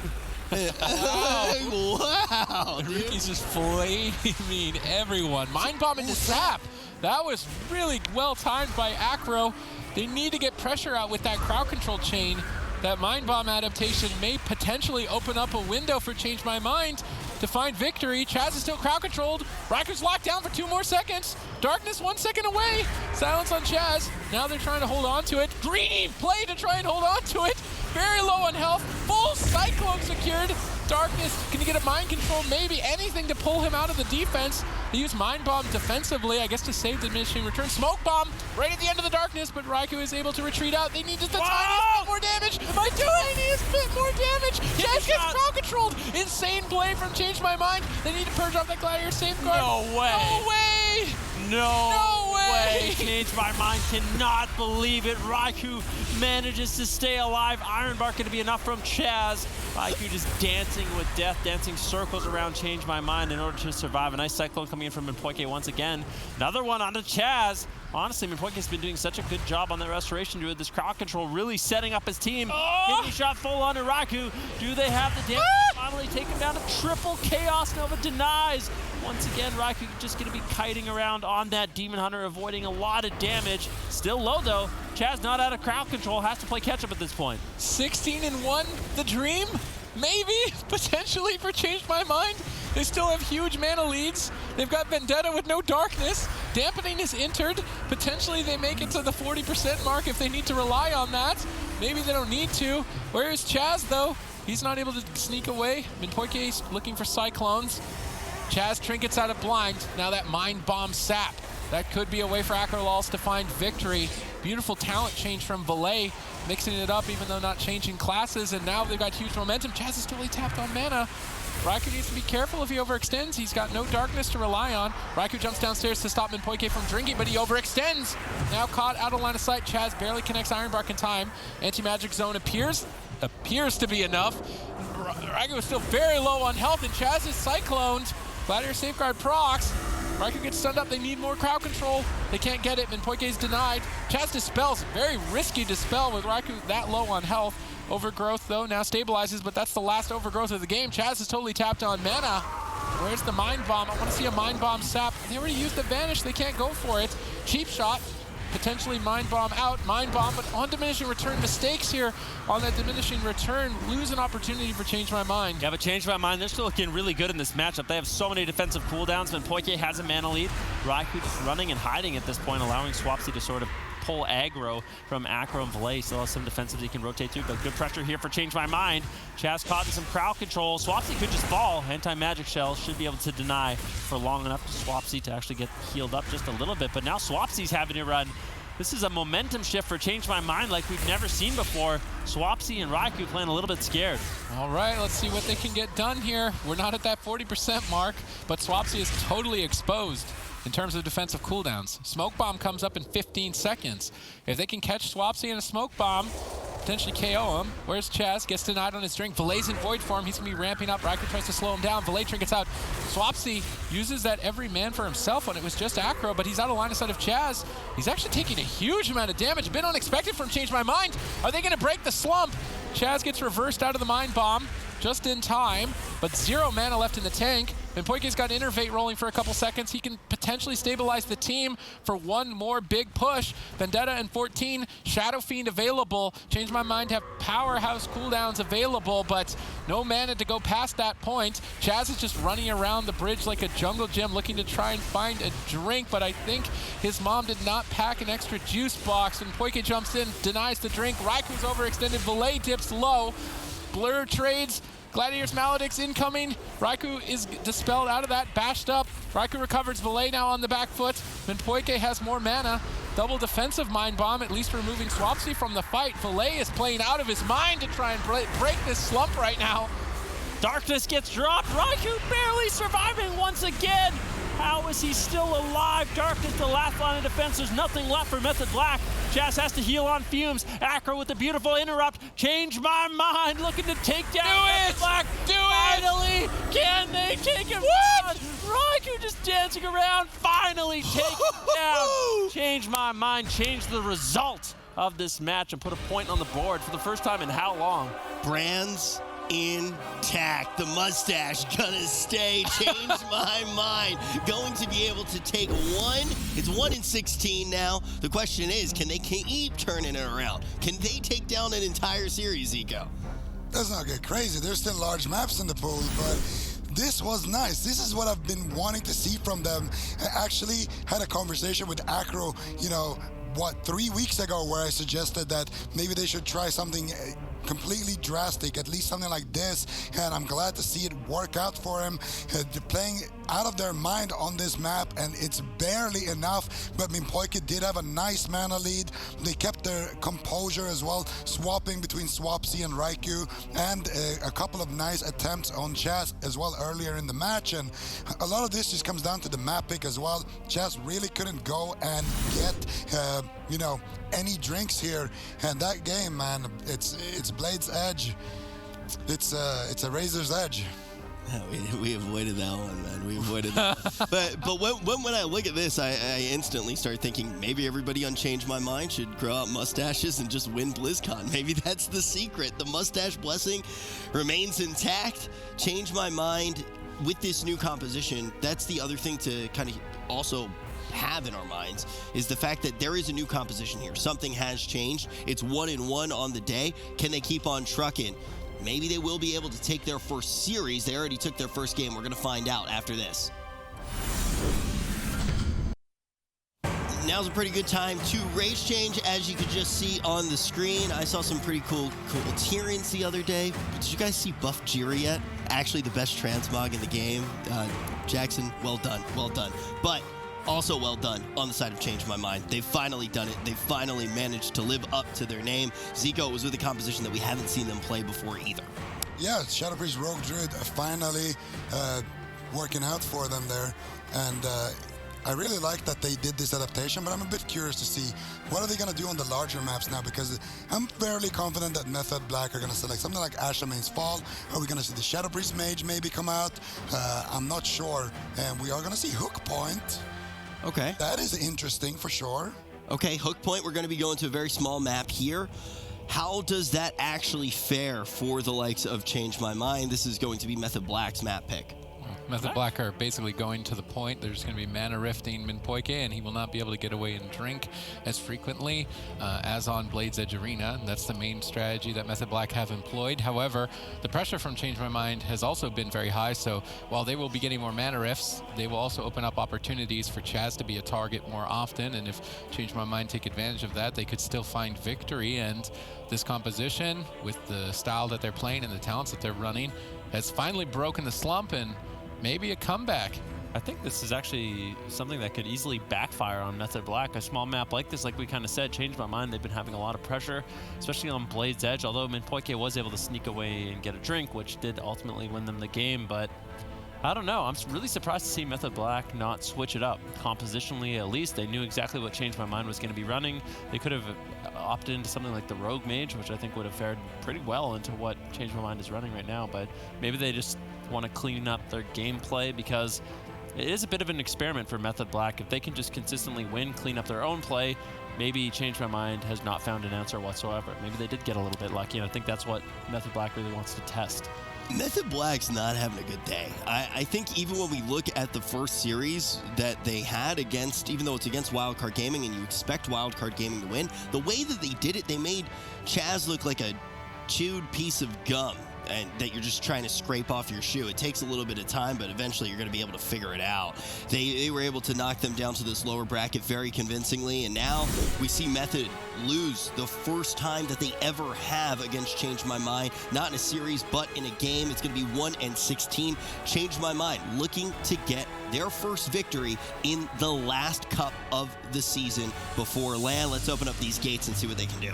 Wow, dude. He's just flaming everyone. Mind bomb into Sap. That was really well timed by Acro. They need to get pressure out with that crowd control chain. That Mind Bomb adaptation may potentially open up a window for Change My Mind to find victory. Chaz is still crowd controlled. Raiker's locked down for 2 more seconds. Darkness 1 second away. Silence on Chaz. Now they're trying to hold on to it. Greedy play to try and hold on to it. Very low on health. Full Cyclone secured. Darkness, can you get a mind control? Maybe anything to pull him out of the defense. They use Mind Bomb defensively, I guess, to save the diminishing return. Smoke Bomb right at the end of the darkness, but Raikou is able to retreat out. They need just the tiniest bit more damage. Tiniest bit more damage. Chaz gets crowd controlled. Insane play from Change My Mind. They need to purge off that Gladiator safeguard. No way. No way. No way. Change My Mind cannot believe it. Raikou manages to stay alive. Iron Bark going to be enough from Chaz. Raikou just dancing with death, dancing circles around Change My Mind in order to survive. A nice Cyclone coming in from Poike once again. Another one onto Chaz. honestly, Minpoike's been doing such a good job on the restoration druid. This crowd control really setting up his team. Kidney shot full on to Raikou. Do they have the damage to finally take him down to triple chaos? Nova denies. Once again, Raikou just going to be kiting around on that Demon Hunter, avoiding a lot of damage. Still low, though. Chaz not out of crowd control, has to play catch-up at this point. 16-1, the dream? Maybe, potentially, for Change My Mind. They still have huge mana leads. They've got Vendetta with no darkness. Dampening is entered. Potentially they make it to the 40% mark if they need to rely on that. Maybe they don't need to. Where is Chaz, though? He's not able to sneak away. Minpoike's looking for Cyclones. Chaz trinkets out of blind. Now that Mind Bomb sap. That could be a way for Acrolals to find victory. Beautiful talent change from Valet, mixing it up even though not changing classes, and now they've got huge momentum. Chaz is totally tapped on mana. Raikou needs to be careful if he overextends. He's got no darkness to rely on. Raikou jumps downstairs to stop Minpoike from drinking, but he overextends. Now caught out of line of sight. Chaz barely connects Ironbark in time. Anti-magic zone appears to be enough. Raikou is still very low on health, and Chaz is cycloned. Gladiator Safeguard procs. Raikou gets stunned up. They need more crowd control. They can't get it. Minpoike is denied. Chaz dispels. Very risky dispel with Raikou that low on health. Overgrowth, though, now stabilizes, but that's the last overgrowth of the game. Chaz is totally tapped on mana. Where's the Mind Bomb? I want to see a Mind Bomb sap. They already used the Vanish. They can't go for it. Cheap shot. Potentially Mind Bomb out. Mind Bomb, but on diminishing return. Mistakes here on that diminishing return. Lose an opportunity for Change My Mind. Yeah, but Change My Mind, they're still looking really good in this matchup. They have so many defensive cooldowns. Minpoike has a mana lead. Raikou just running and hiding at this point, allowing Swapsy to sort of pull aggro from Acro and Valet. Still has some defensives he can rotate to, but good pressure here for Change My Mind. Chaz caught in some crowd control. Swapsy could just fall. Anti-magic shell should be able to deny for long enough to Swapsy to actually get healed up just a little bit, but now Swapsy's having to run. This is a momentum shift for Change My Mind like we've never seen before. Swapsy and Raikou playing a little bit scared. All right, let's see what they can get done here. We're not at that 40% mark, but Swapsy is totally exposed in terms of defensive cooldowns. Smoke Bomb comes up in 15 seconds. If they can catch Swapsy in a Smoke Bomb, potentially KO him. Where's Chaz? Gets denied on his drink. Valet's in Void form. He's going to be ramping up. Raikou tries to slow him down. Valet trinkets out. Swapsy uses that every man for himself when it was just Acro, but he's out of line of sight of Chaz. He's actually taking a huge amount of damage. A bit unexpected from Change My Mind. Are they going to break the slump? Chaz gets reversed out of the Mind Bomb just in time, but 0 mana left in the tank. Minpoike's got Innervate rolling for a couple seconds. He can potentially stabilize the team for one more big push. Vendetta and 14, Shadow Fiend available. Change My Mind have powerhouse cooldowns available, but no mana to go past that point. Chaz is just running around the bridge like a jungle gym looking to try and find a drink, but I think his mom did not pack an extra juice box. Minpoike jumps in, denies the drink. Raikou's overextended. Valet dips low. Blur trades. Gladiator's Maledict's incoming. Raikou is dispelled out of that, bashed up. Raikou recovers. Valet now on the back foot. Minpoike has more mana. Double defensive Mind Bomb, at least removing Swapsy from the fight. Valet is playing out of his mind to try and break this slump right now. Darkness gets dropped. Raikou barely surviving once again. How is he still alive? Darkness, the last line of defense. There's nothing left for Method Black. Chaz has to heal on fumes. Acro with the beautiful interrupt. Change My Mind, looking to take down Method Black. Finally, can they take him down? Raikou just dancing around. Finally take him down. Change My Mind, change the result of this match and put a point on the board for the first time in how long? Brands intact. The mustache gonna stay. Change My Mind. Going to be able to take one. It's 1-16 now. The question is, can they keep turning it around? Can they take down an entire series, Zico? Let's not get crazy. There's still large maps in the pool, but this was nice. This is what I've been wanting to see from them. I actually had a conversation with Acro, 3 weeks ago, where I suggested that maybe they should try something completely drastic, at least something like this, and I'm glad to see it work out for him. They're playing out of their mind on this map, and it's barely enough, but Minpoike did have a nice mana lead. They kept their composure as well, swapping between Swapsy and Raikou, and a couple of nice attempts on Chaz as well earlier in the match, and a lot of this just comes down to the map pick as well. Chaz really couldn't go and get any drinks here, and that game, man, it's Blade's Edge. It's a razor's edge. We avoided that one, man. We avoided that one. But when I look at this, I instantly start thinking maybe everybody on Change My Mind should grow out mustaches and just win BlizzCon. Maybe that's the secret. The mustache blessing remains intact. Change My Mind with this new composition. That's the other thing to kind of also have in our minds, is the fact that there is a new composition here. Something has changed. It's 1-1 on the day. Can they keep on trucking? Maybe they will be able to take their first series. They already took their first game. We're going to find out after this. Now's a pretty good time to race change, as you could just see on the screen. I saw some pretty cool Tyranids the other day. Did you guys see Buff Jira yet? Actually, the best transmog in the game. Jackson, well done. But also well done on the side of Change My Mind. They've finally done it. They've finally managed to live up to their name. Zico was with a composition that we haven't seen them play before either. Yeah, Shadow Priest Rogue Druid finally working out for them there. And I really like that they did this adaptation, but I'm a bit curious to see what are they going to do on the larger maps now, because I'm fairly confident that Method Black are going to select something like Ashamane's Fall. Are we going to see the Shadow Priest Mage maybe come out? I'm not sure. And we are going to see Hook Point. Okay. That is interesting for sure. Okay, Hook Point, we're going to be going to a very small map here. How does that actually fare for the likes of Change My Mind? This is going to be Method Black's map pick. Method Black are basically going to the point. There's going to be mana rifting Minpoike, and he will not be able to get away and drink as frequently as on Blade's Edge Arena. And that's the main strategy that Method Black have employed. However, the pressure from Change My Mind has also been very high, so while they will be getting more mana rifts, they will also open up opportunities for Chaz to be a target more often, and if Change My Mind take advantage of that, they could still find victory. And this composition, with the style that they're playing and the talents that they're running, has finally broken the slump, and maybe a comeback. I think this is actually something that could easily backfire on Method Black. A small map like this, like we kind of said, Changed My Mind. They've been having a lot of pressure, especially on Blade's Edge, although Minpoike was able to sneak away and get a drink, which did ultimately win them the game. But I don't know. I'm really surprised to see Method Black not switch it up. Compositionally, at least, they knew exactly what Changed My Mind was going to be running. They could have opted into something like the Rogue Mage, which I think would have fared pretty well into what Changed My Mind is running right now. But maybe they just want to clean up their gameplay, because it is a bit of an experiment for Method Black. If they can just consistently win, clean up their own play, maybe Change My Mind has not found an answer whatsoever. Maybe they did get a little bit lucky, and I think that's what Method Black really wants to test. Method Black's not having a good day. I think even when we look at the first series that they had against, even though it's against Wildcard Gaming and you expect Wildcard Gaming to win, the way that they did it, they made Chaz look like a chewed piece of gum and that you're just trying to scrape off your shoe. It takes a little bit of time, but eventually you're going to be able to figure it out. They were able to knock them down to this lower bracket very convincingly, and now we see Method lose the first time that they ever have against Change My Mind, not in a series, but in a game. It's going to be 1-16. Change My Mind looking to get their first victory in the last cup of the season before LAN. Let's open up these gates and see what they can do.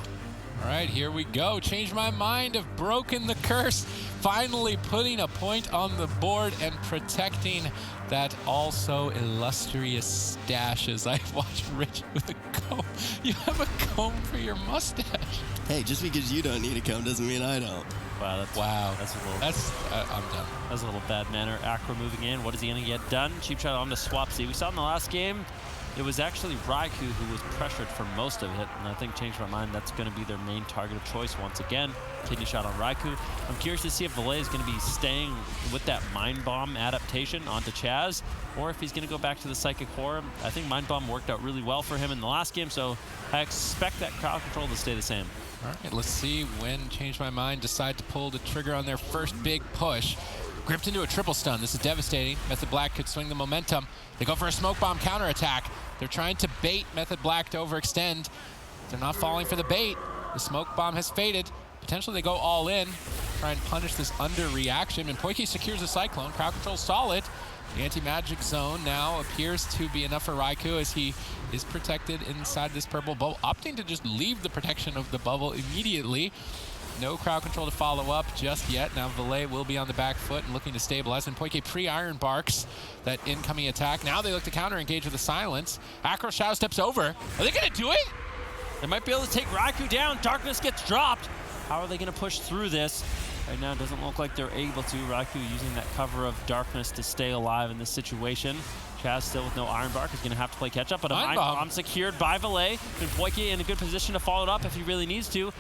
All right, here we go. Change My Mind have broken the curse, finally putting a point on the board and protecting that also illustrious stash as I watch Rich with a comb. You have a comb for your mustache. Hey, just because you don't need a comb doesn't mean I don't. Wow, that's a little. I'm done. That's a little bad manner. Acro moving in. What is he going to get done? Cheap shot on the swap C. We saw in the last game, it was actually Raikou who was pressured for most of it, and I think Changed My Mind, that's going to be their main target of choice once again. Kidney shot on Raikou. I'm curious to see if Valet is going to be staying with that Mind Bomb adaptation onto Chaz, or if he's going to go back to the Psychic Horror. I think Mind Bomb worked out really well for him in the last game, so I expect that crowd control to stay the same. All right, let's see when Change My Mind decide to pull the trigger on their first big push. Gripped into a triple stun. This is devastating. Method Black could swing the momentum. They go for a smoke bomb counterattack. They're trying to bait Method Black to overextend. They're not falling for the bait. The smoke bomb has faded. Potentially they go all in, try and punish this underreaction. And Minpoike secures a Cyclone. Crowd control solid. The anti-magic zone now appears to be enough for Raikou as he is protected inside this purple bubble, opting to just leave the protection of the bubble immediately. No crowd control to follow up just yet. Now Valet will be on the back foot and looking to stabilize. And Poike pre-Iron Barks that incoming attack. Now they look to counter-engage with the silence. Acro Shadow steps over. Are they going to do it? They might be able to take Raikou down. Darkness gets dropped. How are they going to push through this? Right now, it doesn't look like they're able to. Raikou using that cover of darkness to stay alive in this situation. Chaz still with no Iron Bark is going to have to play catch up, but a Mind Bomb secured by Valet. Boyke in a good position to follow it up if he really needs to.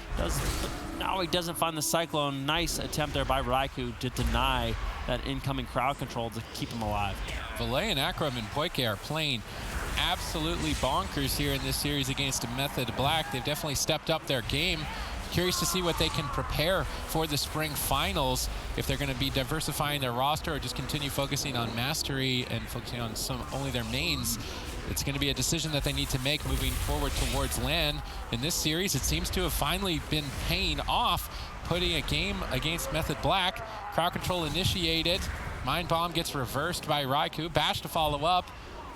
Now he doesn't find the Cyclone. Nice attempt there by Raikou to deny that incoming crowd control to keep him alive. Valet and Akram and Boyke are playing absolutely bonkers here in this series against Method Black. They've definitely stepped up their game. Curious to see what they can prepare for the spring finals, if they're going to be diversifying their roster or just continue focusing on mastery and focusing on only their mains. It's going to be a decision that they need to make moving forward towards LAN. In this series, it seems to have finally been paying off, putting a game against Method Black. Crowd control initiated. Mind Bomb gets reversed by Raikou. Bash to follow up.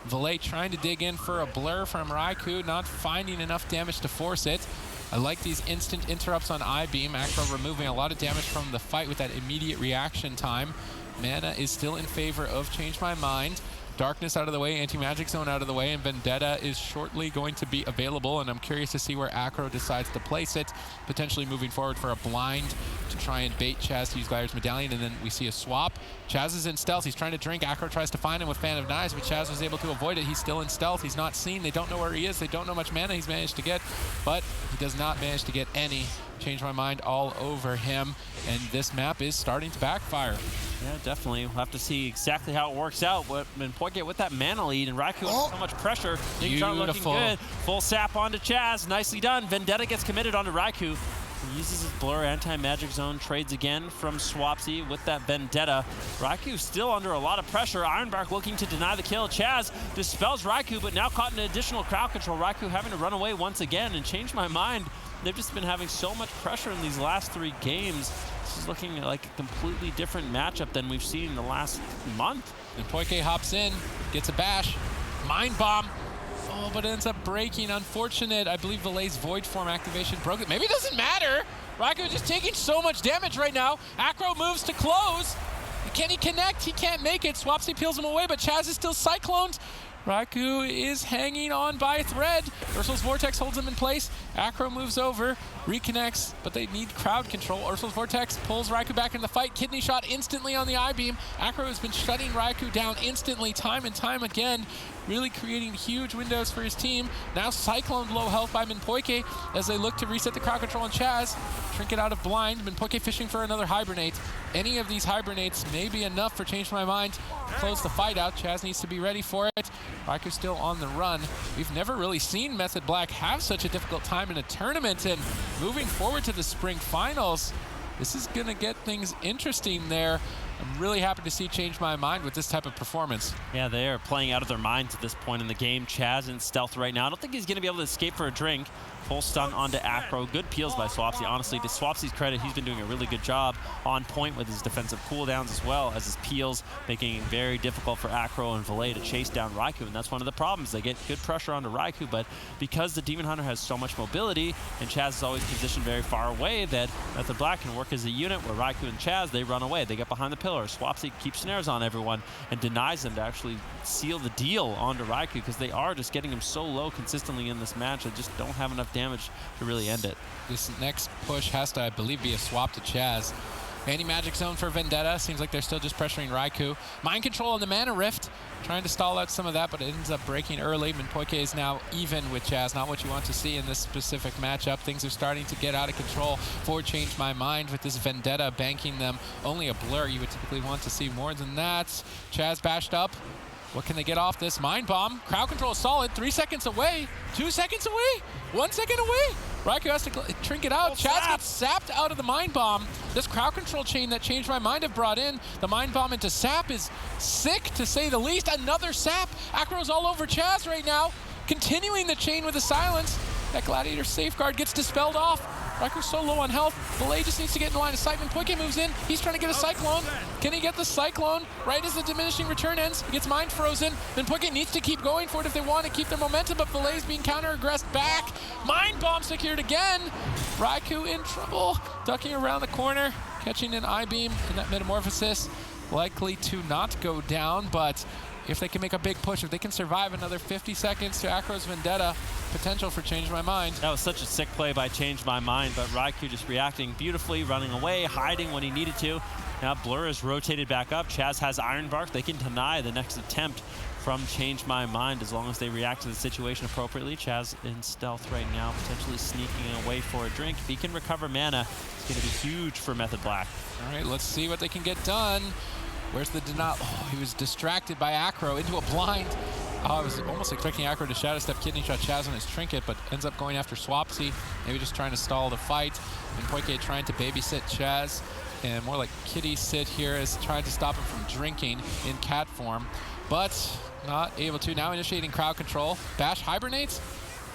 Valet trying to dig in for a blur from Raikou, not finding enough damage to force it. I like these instant interrupts on I-Beam. Acro removing a lot of damage from the fight with that immediate reaction time. Mana is still in favor of Change My Mind. Darkness out of the way, Anti-Magic Zone out of the way, and Vendetta is shortly going to be available, and I'm curious to see where Acro decides to place it, potentially moving forward for a blind to try and bait Chaz to use Gliders Medallion, and then we see a swap. Chaz is in stealth. He's trying to drink. Acro tries to find him with Fan of Knives, but Chaz was able to avoid it. He's still in stealth. He's not seen. They don't know where he is. They don't know much mana he's managed to get, but he does not manage to get any. Change My Mind all over him, and this map is starting to backfire. Yeah, definitely. We'll have to see exactly how it works out. When Poike with that mana lead, and Raikou under so much pressure. Big shot looking good. Full sap onto Chaz. Nicely done. Vendetta gets committed onto Raikou. He uses his blur, anti-magic zone, trades again from Swapsy with that Vendetta. Raikou still under a lot of pressure. Ironbark looking to deny the kill. Chaz dispels Raikou, but now caught in additional crowd control. Raikou having to run away once again, and Change My Mind. They've just been having so much pressure in these last 3 games. This is looking like a completely different matchup than we've seen in the last month. And Poike hops in, gets a bash. Mind Bomb. Oh, but ends up breaking. Unfortunate. I believe Valet's Void Form activation broke it. Maybe it doesn't matter. Raikou just taking so much damage right now. Acro moves to close. Can he connect? He can't make it. Swapsy peels him away, but Chaz is still cycloned. Raikou is hanging on by a thread. Ursul's Vortex holds him in place. Acro moves over, reconnects, but they need crowd control. Ursul's Vortex pulls Raikou back in the fight. Kidney shot instantly on the I-Beam. Acro has been shutting Raikou down instantly, time and time again, really creating huge windows for his team. Now Cyclone low health by Minpoike as they look to reset the crowd control on Chaz. Trinket out of blind. Minpoike fishing for another Hibernate. Any of these Hibernates may be enough for Change My Mind to close the fight out. Chaz needs to be ready for it. Raikou still on the run. We've never really seen Method Black have such a difficult time in a tournament, and moving forward to the spring finals, this is going to get things interesting there. I'm really happy to see Change My Mind with this type of performance. Yeah, they are playing out of their minds at this point in the game. Chaz in stealth right now. I don't think he's going to be able to escape for a drink. Full stun onto Acro. Good peels by Swapsy. Honestly, to Swapsy's credit, he's been doing a really good job on point with his defensive cooldowns as well as his peels, making it very difficult for Acro and Valet to chase down Raikou, and that's one of the problems. They get good pressure onto Raikou, but because the Demon Hunter has so much mobility and Chaz is always positioned very far away, that Method Black can work as a unit where Raikou and Chaz, they run away. They get behind the pillar. Swapsy keeps snares on everyone and denies them to actually seal the deal onto Raikou, because they are just getting him so low consistently in this match. They just don't have enough damage to really end it. This next push has to, I believe, be a swap to Chaz. Anti-Magic Zone for Vendetta. Seems like they're still just pressuring Raikou. Mind Control on the Mana Rift. Trying to stall out some of that, but it ends up breaking early. Minpoike is now even with Chaz. Not what you want to see in this specific matchup. Things are starting to get out of control for Change My Mind with this Vendetta banking them. Only a blur. You would typically want to see more than that. Chaz bashed up. What can they get off this? Mind Bomb. Crowd control is solid. 3 seconds away. 2 seconds away. 1 second away. Raikou has to trinket out. Chaz gets sapped out of the Mind Bomb. This crowd control chain that Change My Mind have brought in, the Mind Bomb into sap, is sick to say the least. Another sap. Acro's all over Chaz right now. Continuing the chain with a silence. That Gladiator safeguard gets dispelled off. Raiku's so low on health. Valet just needs to get in line of sight. Minpoike moves in. He's trying to get a Cyclone. Can he get the Cyclone? Right as the diminishing return ends, he gets Mind Frozen. Minpoike needs to keep going for it if they want to keep their momentum, but Valet's being counter-aggressed back. Mind Bomb secured again. Raikou in trouble. Ducking around the corner, catching an I-Beam in that Metamorphosis. Likely to not go down, but if they can make a big push, if they can survive another 50 seconds to Acro's Vendetta, potential for Change My Mind. That was such a sick play by Change My Mind, but Raikou just reacting beautifully, running away, hiding when he needed to. Now Blur is rotated back up. Chaz has Iron Bark. They can deny the next attempt from Change My Mind as long as they react to the situation appropriately. Chaz in stealth right now, potentially sneaking away for a drink. If he can recover mana, it's going to be huge for Method Black. All right, let's see what they can get done. Where's the denial? Oh, he was distracted by Acro into a blind. Oh, I was almost expecting Acro to Shadow Step Kidney Shot Chaz on his trinket, but ends up going after Swapsy. Maybe just trying to stall the fight. And Poike trying to babysit Chaz. And more like kitty sit here as trying to stop him from drinking in cat form. But not able to. Now initiating crowd control. Bash hibernates.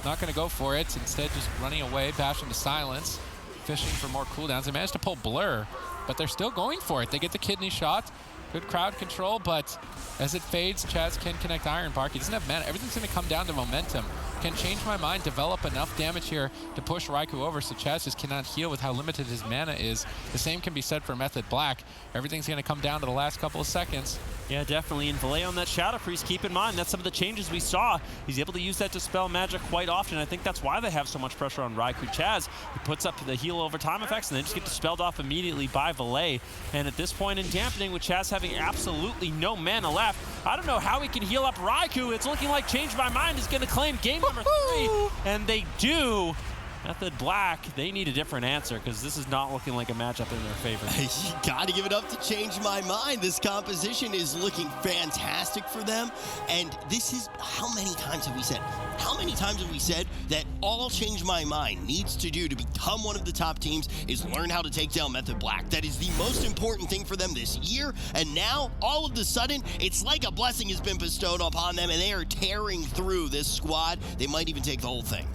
Not going to go for it. Instead, just running away. Bash into silence. Fishing for more cooldowns. They managed to pull Blur, but they're still going for it. They get the kidney shot. Good crowd control, but as it fades, Chaz can connect Iron Bark. He doesn't have mana. Everything's going to come down to momentum. Can Change My Mind develop enough damage here to push Raikou over so Chaz just cannot heal with how limited his mana is? The same can be said for Method Black. Everything's going to come down to the last couple of seconds. Yeah, definitely. And Valet on that Shadow Priest, keep in mind, that's some of the changes we saw. He's able to use that to spell magic quite often. I think that's why they have so much pressure on Raikou. Chaz, he puts up the heal over time effects, and they just get dispelled off immediately by Valet. And at this point in dampening, with Chaz having absolutely no mana left, I don't know how he can heal up Raikou. It's looking like Change My Mind is going to claim game number 3, and they do. Method Black, they need a different answer because this is not looking like a matchup in their favor. You got to give it up to Change My Mind. This composition is looking fantastic for them. And this is, how many times have we said? How many times have we said that all Change My Mind needs to do to become one of the top teams is learn how to take down Method Black? That is the most important thing for them this year. And now, all of a sudden, it's like a blessing has been bestowed upon them, and they are tearing through this squad. They might even take the whole thing.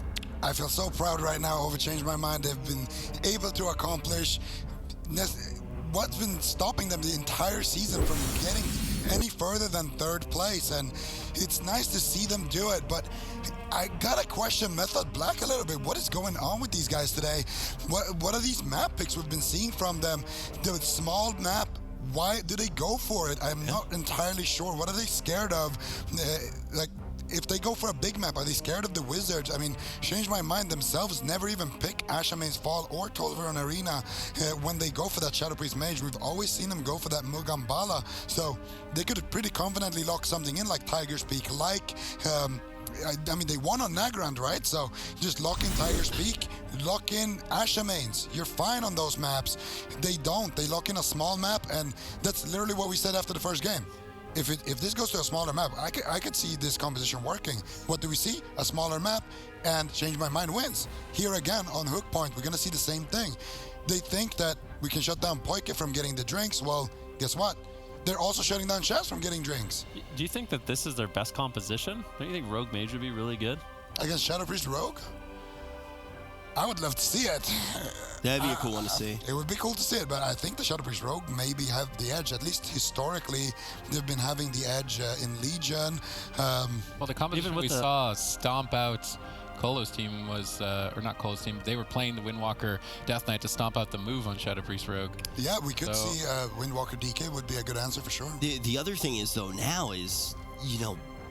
I feel so proud right now over Change My Mind. They've been able to accomplish what's been stopping them the entire season from getting any further than 3rd place, and it's nice to see them do it. But I gotta question Method Black a little bit. What is going on with these guys today? What are these map picks we've been seeing from them? The small map, why do they go for it? I'm not entirely sure. What are they scared of? If they go for a big map, are they scared of the Wizards? I mean, Change My Mind themselves never even pick Ashamane's Fall or Tolvaron Arena when they go for that Shadow Priest Mage. We've always seen them go for that Mugambala. So they could pretty confidently lock something in like Tiger's Peak, like... I mean, they won on Nagrand, right? So just lock in Tiger's Peak, lock in Ashamane's. You're fine on those maps. They don't. They lock in a small map, and that's literally what we said after the first game. If this goes to a smaller map, I could see this composition working. What do we see? A smaller map, and Change My Mind wins. Here again, on Hook Point, we're going to see the same thing. They think that we can shut down Poike from getting the drinks. Well, guess what? They're also shutting down Chaz from getting drinks. Do you think that this is their best composition? Don't you think Rogue Mage would be really good? Against Shadow Priest Rogue? I would love to see it. That'd be a cool one to see. It would be cool to see it, but I think the Shadow Priest Rogue maybe have the edge. At least historically, they've been having the edge in Legion. Well, the composition we saw stomp out Colo's team was, or not Colo's team, they were playing the Windwalker Death Knight to stomp out the move on Shadow Priest Rogue. Yeah, we could see Windwalker DK would be a good answer for sure. The other thing is, though, now is,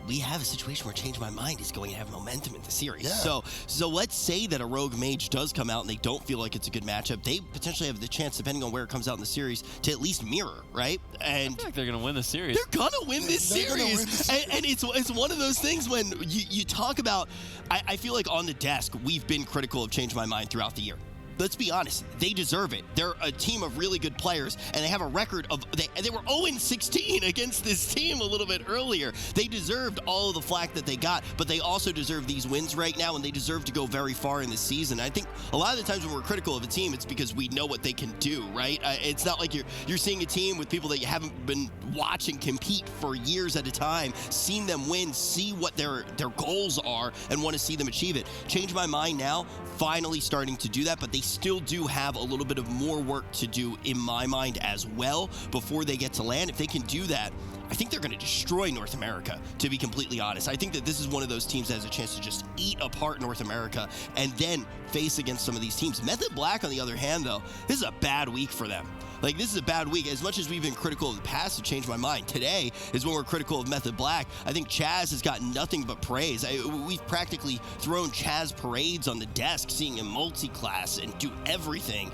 we have a situation where Change My Mind is going to have momentum in the series. Yeah. So let's say that a Rogue Mage does come out and they don't feel like it's a good matchup. They potentially have the chance, depending on where it comes out in the series, to at least mirror, right? And I feel like they're going to win the series. They're going to win this series. And it's one of those things when you talk about, I feel like on the desk, we've been critical of Change My Mind throughout the year. Let's be honest, they deserve it. They're a team of really good players, and they have a record of, they were 0-16 against this team a little bit earlier. They deserved all of the flack that they got, but they also deserve these wins right now, and they deserve to go very far in the season. I think a lot of the times when we're critical of a team, it's because we know what they can do, right? It's not like you're seeing a team with people that you haven't been watching compete for years at a time, seen them win, see what their goals are, and want to see them achieve it. Change My Mind now, finally starting to do that, but they still do have a little bit of more work to do in my mind as well before they get to land. If they can do that, I think they're going to destroy North America, to be completely honest. I think that this is one of those teams that has a chance to just eat apart North America and then face against some of these teams. Method Black, on the other hand, though, this is a bad week for them. Like, this is a bad week. As much as we've been critical of the past, to change my mind. Today is when we're critical of Method Black. I think Chaz has gotten nothing but praise. We've practically thrown Chaz parades on the desk, seeing him multi-class and do everything.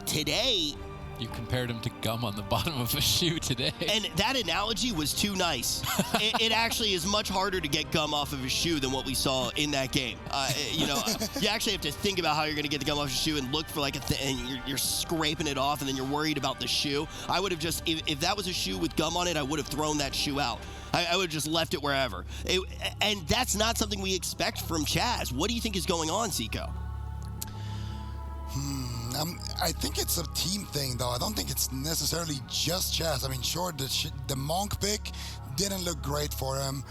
Today, you compared him to gum on the bottom of a shoe today. And that analogy was too nice. It actually is much harder to get gum off of a shoe than what we saw in that game. You actually have to think about how you're going to get the gum off your shoe and look for like and you're scraping it off, and then you're worried about the shoe. I would have just, if that was a shoe with gum on it, I would have thrown that shoe out. I would have just left it wherever. And that's not something we expect from Chaz. What do you think is going on, Zico? I think it's a team thing, though. I don't think it's necessarily just Chaz. I mean, sure, the Monk pick didn't look great for him,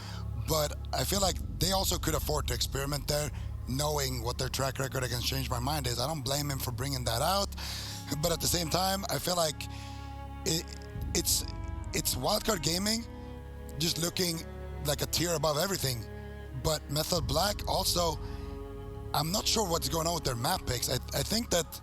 but I feel like they also could afford to experiment there, knowing what their track record against Change My Mind is. I don't blame him for bringing that out, but at the same time, I feel like it's Wildcard Gaming just looking like a tier above everything. But Method Black also, I'm not sure what's going on with their map picks. I think that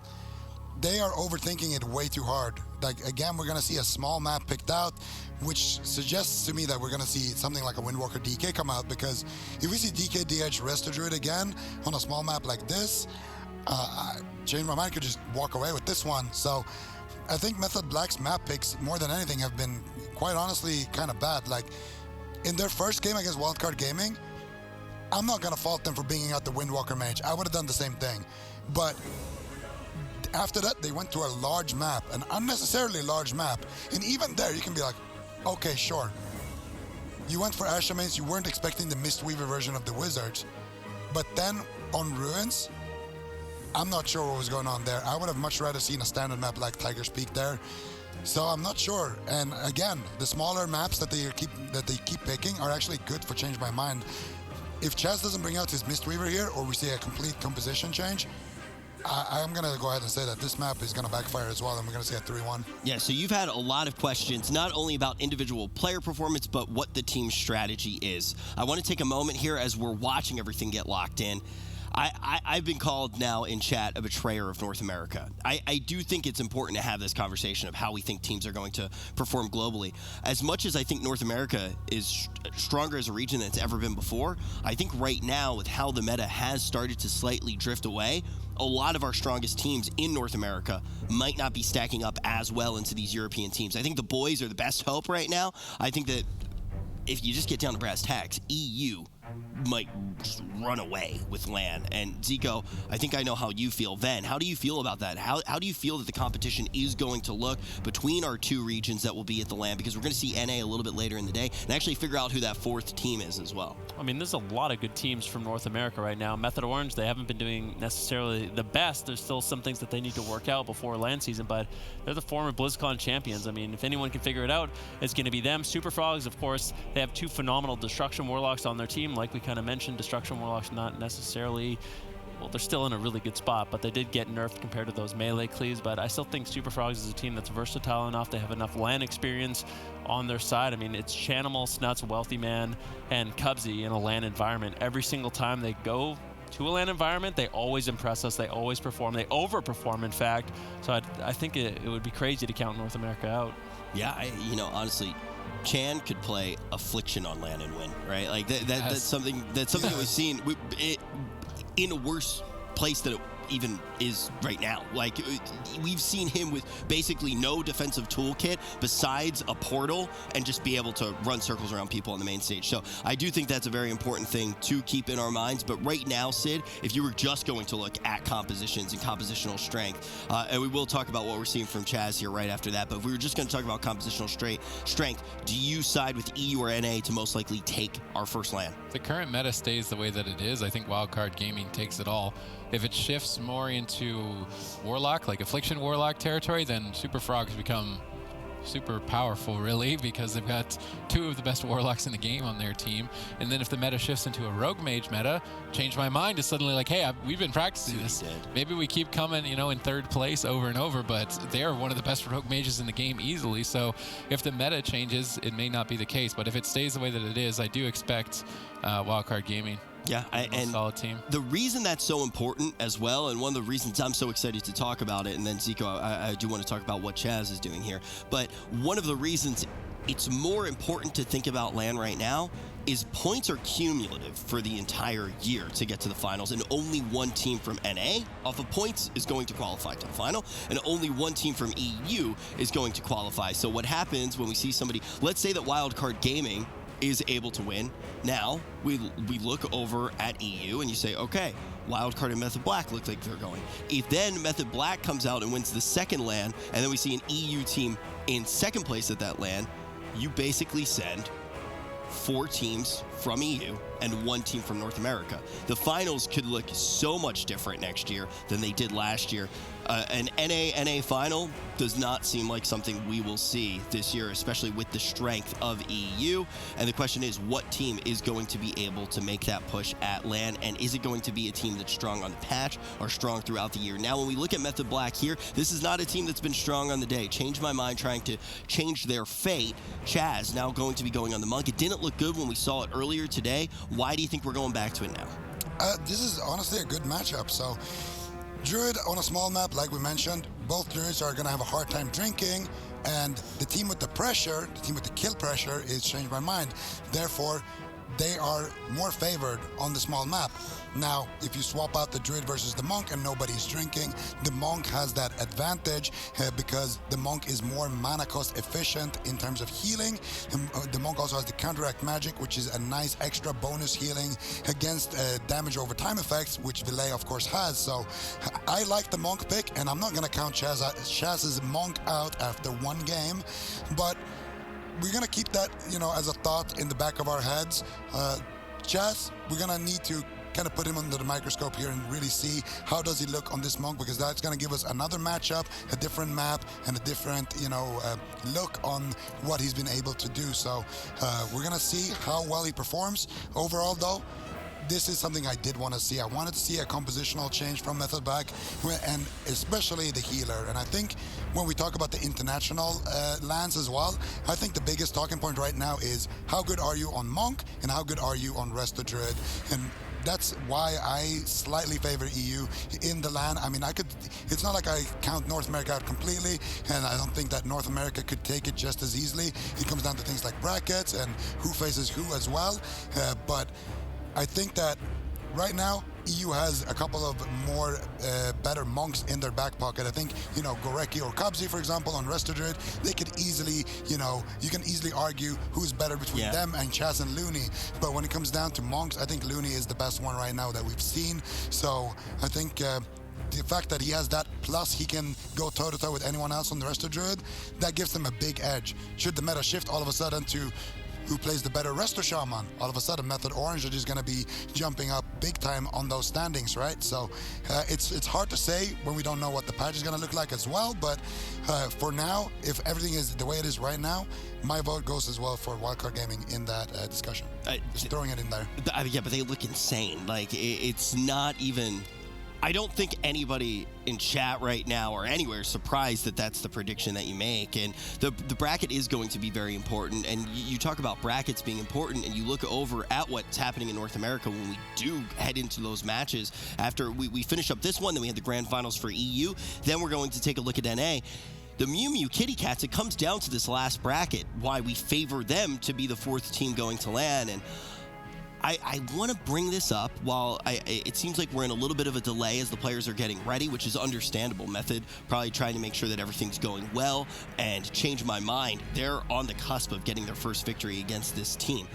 they are overthinking it way too hard. Like, again, we're going to see a small map picked out, which suggests to me that we're going to see something like a Windwalker DK come out, because if we see DK DH Resto Druid again on a small map like this, Change My Mind could just walk away with this one. So I think Method Black's map picks, more than anything, have been, quite honestly, kind of bad. Like, in their first game against Wildcard Gaming, I'm not going to fault them for bringing out the Windwalker Mage. I would have done the same thing. But after that, they went to a large map, an unnecessarily large map. And even there, you can be like, okay, sure. You went for Ashamains, you weren't expecting the Mistweaver version of the Wizards. But then, on Ruins, I'm not sure what was going on there. I would have much rather seen a standard map like Tiger's Peak there. So I'm not sure. And again, the smaller maps that they keep picking are actually good for Change My Mind. If Chaz doesn't bring out his Mistweaver here, or we see a complete composition change, I'm going to go ahead and say that this map is going to backfire as well, and we're going to see a 3-1. Yeah, so you've had a lot of questions, not only about individual player performance, but what the team's strategy is. I want to take a moment here as we're watching everything get locked in. I've been called now in chat a betrayer of North America. I do think it's important to have this conversation of how we think teams are going to perform globally. As much as I think North America is stronger as a region than it's ever been before, I think right now, with how the meta has started to slightly drift away, a lot of our strongest teams in North America might not be stacking up as well into these European teams. I think the boys are the best hope right now. I think that if you just get down to brass tacks, EU might just run away with LAN. And Zico, I think I know how you feel. Ven, how do you feel about that? How do you feel that the competition is going to look between our two regions that will be at the LAN? Because we're going to see NA a little bit later in the day and actually figure out who that fourth team is as well. I mean, there's a lot of good teams from North America right now. Method Orange, they haven't been doing necessarily the best. There's still some things that they need to work out before LAN season, but they're the former BlizzCon champions. I mean, if anyone can figure it out, it's going to be them. Super Frogs, of course, they have two phenomenal Destruction Warlocks on their team. Like we kind of mentioned, Destruction Warlocks not necessarily, well, they're still in a really good spot, but they did get nerfed compared to those melee cleaves. But I still think Super Frogs is a team that's versatile enough. They have enough LAN experience on their side. I mean, it's Chanimal, Snuts, Wealthy Man, and Cubsy in a LAN environment. Every single time they go to a LAN environment, they always impress us. They always perform. They overperform, in fact. So I think it would be crazy to count North America out. Yeah, honestly, Chan could play Affliction on LAN and win, right? Like that's something that we've seen in a worse place than it even is right now. Like, we've seen him with basically no defensive toolkit besides a portal and just be able to run circles around people on the main stage. So I do think that's a very important thing to keep in our minds. But right now, Sid, if you were just going to look at compositions and compositional strength, and we will talk about what we're seeing from Chaz here right after that, but if we were just going to talk about compositional strength, do you side with EU or NA to most likely take our first LAN? If the current meta stays the way that it is, I think Wildcard Gaming takes it all. If it shifts more into Warlock, like Affliction Warlock territory, then Super Frogs become super powerful, really, because they've got two of the best Warlocks in the game on their team. And then if the meta shifts into a Rogue Mage meta, Change My Mind is suddenly like, hey, we've been practicing this. Maybe we keep coming, in third place over and over, but they're one of the best Rogue Mages in the game easily. So if the meta changes, it may not be the case. But if it stays the way that it is, I do expect Wildcard Gaming Yeah, and solid team. The reason that's so important as well, and one of the reasons I'm so excited to talk about it, and then Zico, I do want to talk about what Chaz is doing here, but one of the reasons it's more important to think about LAN right now is points are cumulative for the entire year to get to the finals, and only one team from NA off of points is going to qualify to the final, and only one team from EU is going to qualify. So what happens when we see somebody, let's say that Wildcard Gaming is able to win. Now we look over at EU and you say, okay, Wildcard and Method Black look like they're going. If then Method Black comes out and wins the second LAN, and then we see an EU team in second place at that LAN, you basically send 4 teams from EU and 1 team from North America. The finals could look so much different next year than they did last year. An NA final does not seem like something we will see this year, especially with the strength of EU. And the question is, what team is going to be able to make that push at LAN? And is it going to be a team that's strong on the patch or strong throughout the year? Now, when we look at Method Black here, this is not a team that's been strong on the day. Change my mind, trying to change their fate. Chaz now going to be going on the Monk. It didn't look good when we saw it earlier today. Why do you think we're going back to it now? This is honestly a good matchup. So Druid on a small map, like we mentioned, both Druids are going to have a hard time drinking, and the team with the pressure, the team with the kill pressure is Change My Mind. Therefore, they are more favored on the small map. Now, if you swap out the Druid versus the Monk and nobody's drinking, the Monk has that advantage because the Monk is more mana cost efficient in terms of healing. The Monk also has the counteract magic, which is a nice extra bonus healing against damage over time effects, which Villet of course has. So I like the Monk pick, and I'm not going to count Chaz's Monk out after one game, but we're going to keep that, as a thought in the back of our heads. Chaz, we're going to need to kind of put him under the microscope here and really see how does he look on this Monk, because that's going to give us another matchup, a different map, and a different, look on what he's been able to do. So we're going to see how well he performs. Overall, though, this is something I did want to see. I wanted to see a compositional change from Method Black, and especially the healer. And I think when we talk about the international lands as well, I think the biggest talking point right now is how good are you on Monk and how good are you on Resto Druid? And that's why I slightly favor EU in the LAN. I mean, it's not like I count North America out completely, and I don't think that North America could take it just as easily. It comes down to things like brackets and who faces who as well. But I think that right now, EU has a couple of more better Monks in their back pocket. I think, Goreki or Kabzi, for example, on Resto Druid, they could easily, you can easily argue who's better between them and Chaz and Looney. But when it comes down to Monks, I think Looney is the best one right now that we've seen. So I think the fact that he has that, plus he can go toe-to-toe with anyone else on the Resto Druid, that gives them a big edge. Should the meta shift all of a sudden to who plays the better Resto Shaman, all of a sudden Method Orange are just going to be jumping up big time on those standings, right? So it's hard to say when we don't know what the patch is going to look like as well, but for now, if everything is the way it is right now, my vote goes as well for Wildcard Gaming in that discussion. Just throwing it in there. Yeah, but they look insane. Like, it's not even... I don't think anybody in chat right now or anywhere is surprised that that's the prediction that you make. And the bracket is going to be very important. And you talk about brackets being important, and you look over at what's happening in North America when we do head into those matches. After we finish up this one, then we have the grand finals for EU. Then we're going to take a look at NA. The Mew Mew Kitty Cats, it comes down to this last bracket, why we favor them to be the 4th team going to LAN. And I want to bring this up while it seems like we're in a little bit of a delay as the players are getting ready, which is understandable. Method probably trying to make sure that everything's going well, and Change My Mind, they're on the cusp of getting their first victory against this team.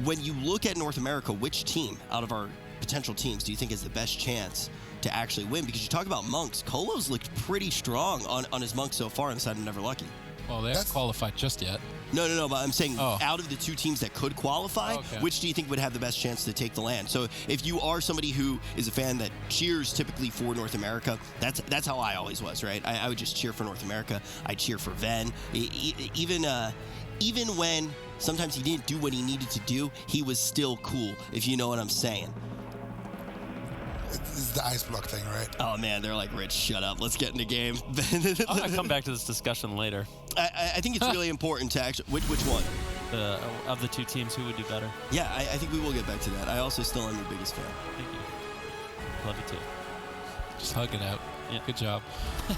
When you look at North America, which team out of our potential teams do you think has the best chance to actually win? Because you talk about Monks, Kolo's looked pretty strong on his Monk so far on the side of Never Lucky. Well, they haven't qualified just yet. No, but I'm saying out of the 2 teams that could qualify, which do you think would have the best chance to take the LAN? So if you are somebody who is a fan that cheers typically for North America, that's how I always was, right? I would just cheer for North America. I'd cheer for Ven. Even when sometimes he didn't do what he needed to do, he was still cool, if you know what I'm saying. It's the ice block thing, right? Oh, man, they're like, Rich, shut up. Let's get into game. I'm going to come back to this discussion later. I think it's really important to actually... Which one? of the two teams, who would do better? Yeah, I think we will get back to that. I also still am your biggest fan. Thank you. Love you too. Just hug it out. Yeah. Good job.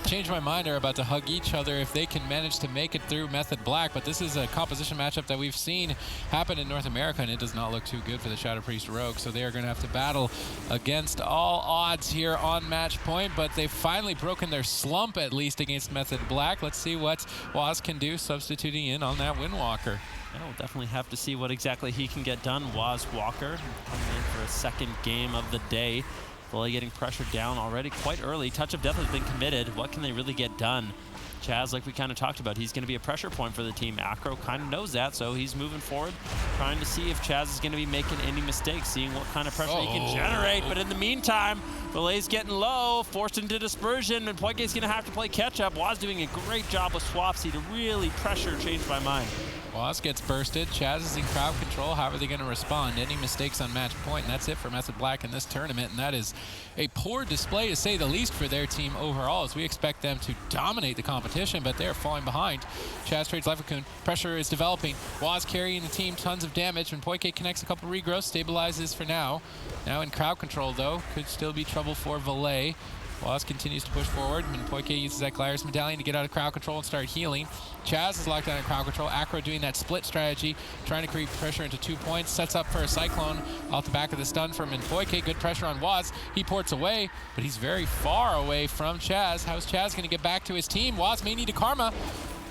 Change My Mind are about to hug each other if they can manage to make it through Method Black, but this is a composition matchup that we've seen happen in North America, and it does not look too good for the Shadow Priest Rogue, so they are going to have to battle against all odds here on match point, but they've finally broken their slump, at least against Method Black. Let's see what Waz can do, substituting in on that Windwalker. Yeah, we'll definitely have to see what exactly he can get done. Waz Walker coming in for a second game of the day. Fully getting pressured down already quite early. Touch of Death has been committed. What can they really get done? Chaz, like we kind of talked about, he's going to be a pressure point for the team. Acro kind of knows that, so he's moving forward, trying to see if Chaz is going to be making any mistakes, seeing what kind of pressure he can generate. But in the meantime, Valet's getting low, forced into dispersion, and Poike's going to have to play catch-up. Waz doing a great job with Swapsy to really pressure Change My Mind. Waz gets bursted. Chaz is in crowd control. How are they going to respond? Any mistakes on match point? And that's it for Method Black in this tournament. And that is a poor display, to say the least, for their team overall, as we expect them to dominate the competition, but they're falling behind. Chaz trades Leverkusen. Pressure is developing. Waz carrying the team, tons of damage. When Poike connects a couple regrowths, stabilizes for now. Now in crowd control, though, could still be trouble for Valet. Waz continues to push forward, and Poike uses that Glarus Medallion to get out of crowd control and start healing. Chaz is locked down in crowd control. Acro doing that split strategy, trying to create pressure into 2 points. Sets up for a Cyclone off the back of the stun from Poike. Good pressure on Waz. He ports away, but he's very far away from Chaz. How's Chaz going to get back to his team? Waz may need a Karma.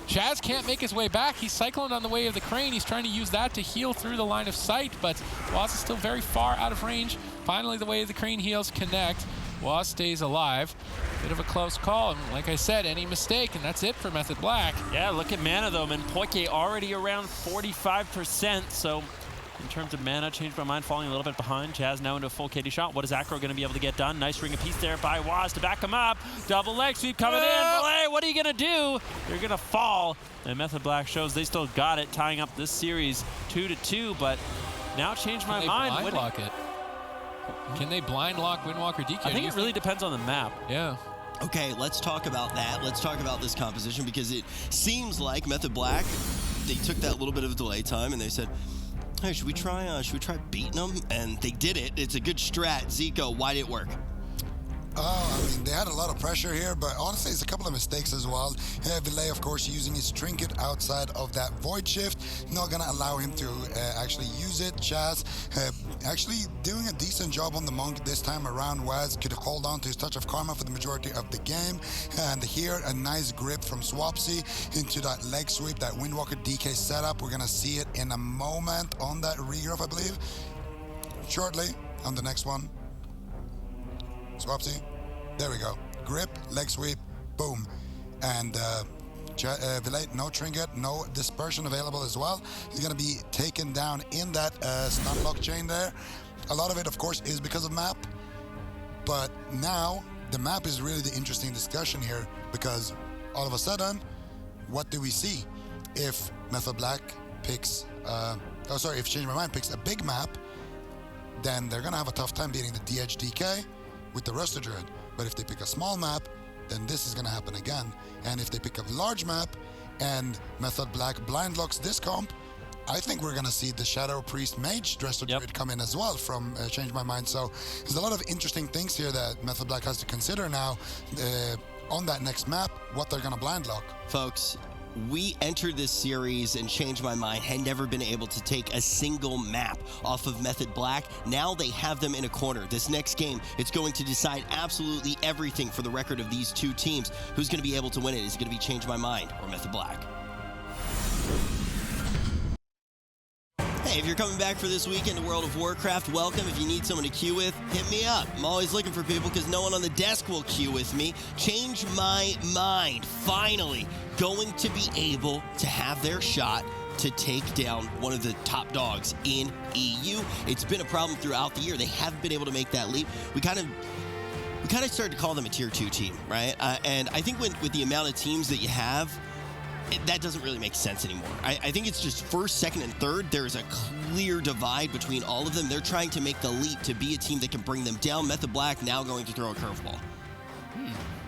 Chaz can't make his way back. He's cycloned on the way of the crane. He's trying to use that to heal through the line of sight, but Waz is still very far out of range. Finally, the way of the crane heals connect. Waz stays alive. Bit of a close call, and like I said, any mistake, and that's it for Method Black. Yeah, look at mana though, man. Poike already around 45%, so in terms of mana, Change My Mind falling a little bit behind. Chaz now into a full KD shot. What is Acro going to be able to get done? Nice ring of peace there by Waz to back him up. Double leg sweep coming in. Valet, what are you going to do? You're going to fall. And Method Black shows they still got it, tying up this series 2-2, but now Change My Mind. Blind lock it. Can they blind lock Windwalker DK? I think it really depends on the map. Yeah. Okay, let's talk about that. Let's talk about this composition, because it seems like Method Black, they took that little bit of delay time and they said, hey, should we try beating them? And they did it. It's a good strat. Zico, why did it work? I mean, they had a lot of pressure here, but honestly, it's a couple of mistakes as well. Valet, of course, using his trinket outside of that void shift, not going to allow him to actually use it. Chaz actually doing a decent job on the Monk this time around. Waz could hold on to his touch of karma for the majority of the game, and here a nice grip from Swapsy into that leg sweep, that Windwalker DK setup. We're going to see it in a moment on that regrowth, I believe, shortly on the next one. Swapsy, there we go. Grip, leg sweep, boom. And Valet, no trinket, no dispersion available as well. He's going to be taken down in that stun lock chain there. A lot of it, of course, is because of map. But now, the map is really the interesting discussion here, because all of a sudden, what do we see? If Method Black picks, if Change My Mind picks a big map, then they're going to have a tough time beating the DHDK with the Rusted Druid. But if they pick a small map, then this is going to happen again. And if they pick a large map and Method Black blind locks this comp, I think we're going to see the Shadow Priest Mage Rusted Druid come in as well from Change My Mind. So there's a lot of interesting things here that Method Black has to consider now on that next map, what they're going to blind lock. Folks, we entered this series and Change My Mind had never been able to take a single map off of Method Black. Now they have them in a corner. This next game, it's going to decide absolutely everything for the record of these two teams. Who's going to be able to win it? Is it going to be Change My Mind or Method Black? Hey, if you're coming back for this weekend to World of Warcraft, welcome. If you need someone to queue with, hit me up. I'm always looking for people because no one on the desk will queue with me. Change My Mind, finally going to be able to have their shot to take down one of the top dogs in EU. It's been a problem throughout the year. They haven't been able to make that leap. We kind of started to call them a tier 2 team, right? And I think with the amount of teams that you have, that doesn't really make sense anymore. I think it's just first, second, and third. There's a clear divide between all of them. They're trying to make the leap to be a team that can bring them down. Method Black now going to throw a curveball.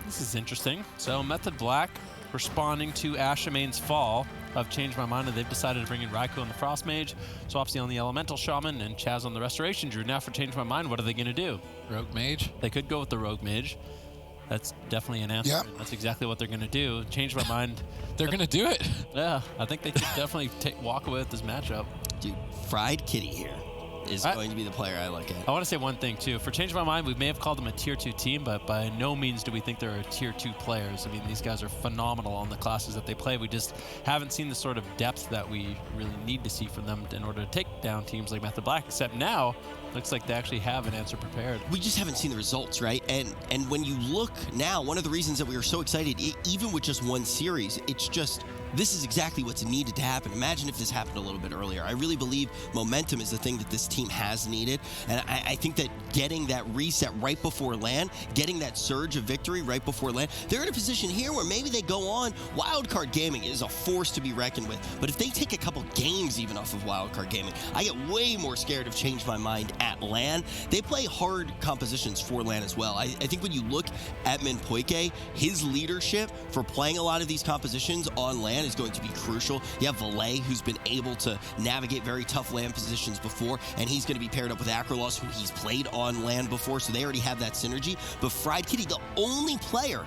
This is interesting. So Method Black responding to Ashamane's fall. of Change My Mind, and they've decided to bring in Raikou on the Frost Mage, Swapsy on the Elemental Shaman, and Chaz on the Restoration Druid. Now for Change My Mind, what are they going to do? Rogue Mage? They could go with the Rogue Mage. That's definitely an answer. Yeah. That's exactly what they're going to do. Change My Mind. They're going to do it. Yeah, I think they could definitely walk away with this matchup. Dude, Fried Kitty here is going to be the player I look at. I want to say one thing, too. For Change My Mind, we may have called them a Tier 2 team, but by no means do we think they're Tier 2 players. I mean, these guys are phenomenal on the classes that they play. We just haven't seen the sort of depth that we really need to see from them in order to take down teams like Method Black, except now, looks like they actually have an answer prepared. We just haven't seen the results, right? And when you look now, one of the reasons that we were so excited, even with just one series, it's just, this is exactly what's needed to happen. Imagine if this happened a little bit earlier. I really believe momentum is the thing that this team has needed. And I think that getting that reset right before LAN, getting that surge of victory right before LAN, they're in a position here where maybe they go on. Wildcard Gaming is a force to be reckoned with. But if they take a couple games even off of Wildcard Gaming, I get way more scared of Change My Mind at LAN. They play hard compositions for LAN as well. I think when you look at Minpoike, his leadership for playing a lot of these compositions on LAN is going to be crucial. You have Valet, who's been able to navigate very tough LAN positions before, and he's going to be paired up with Acrolos, who he's played on LAN before, so they already have that synergy. But Fried Kitty, the only player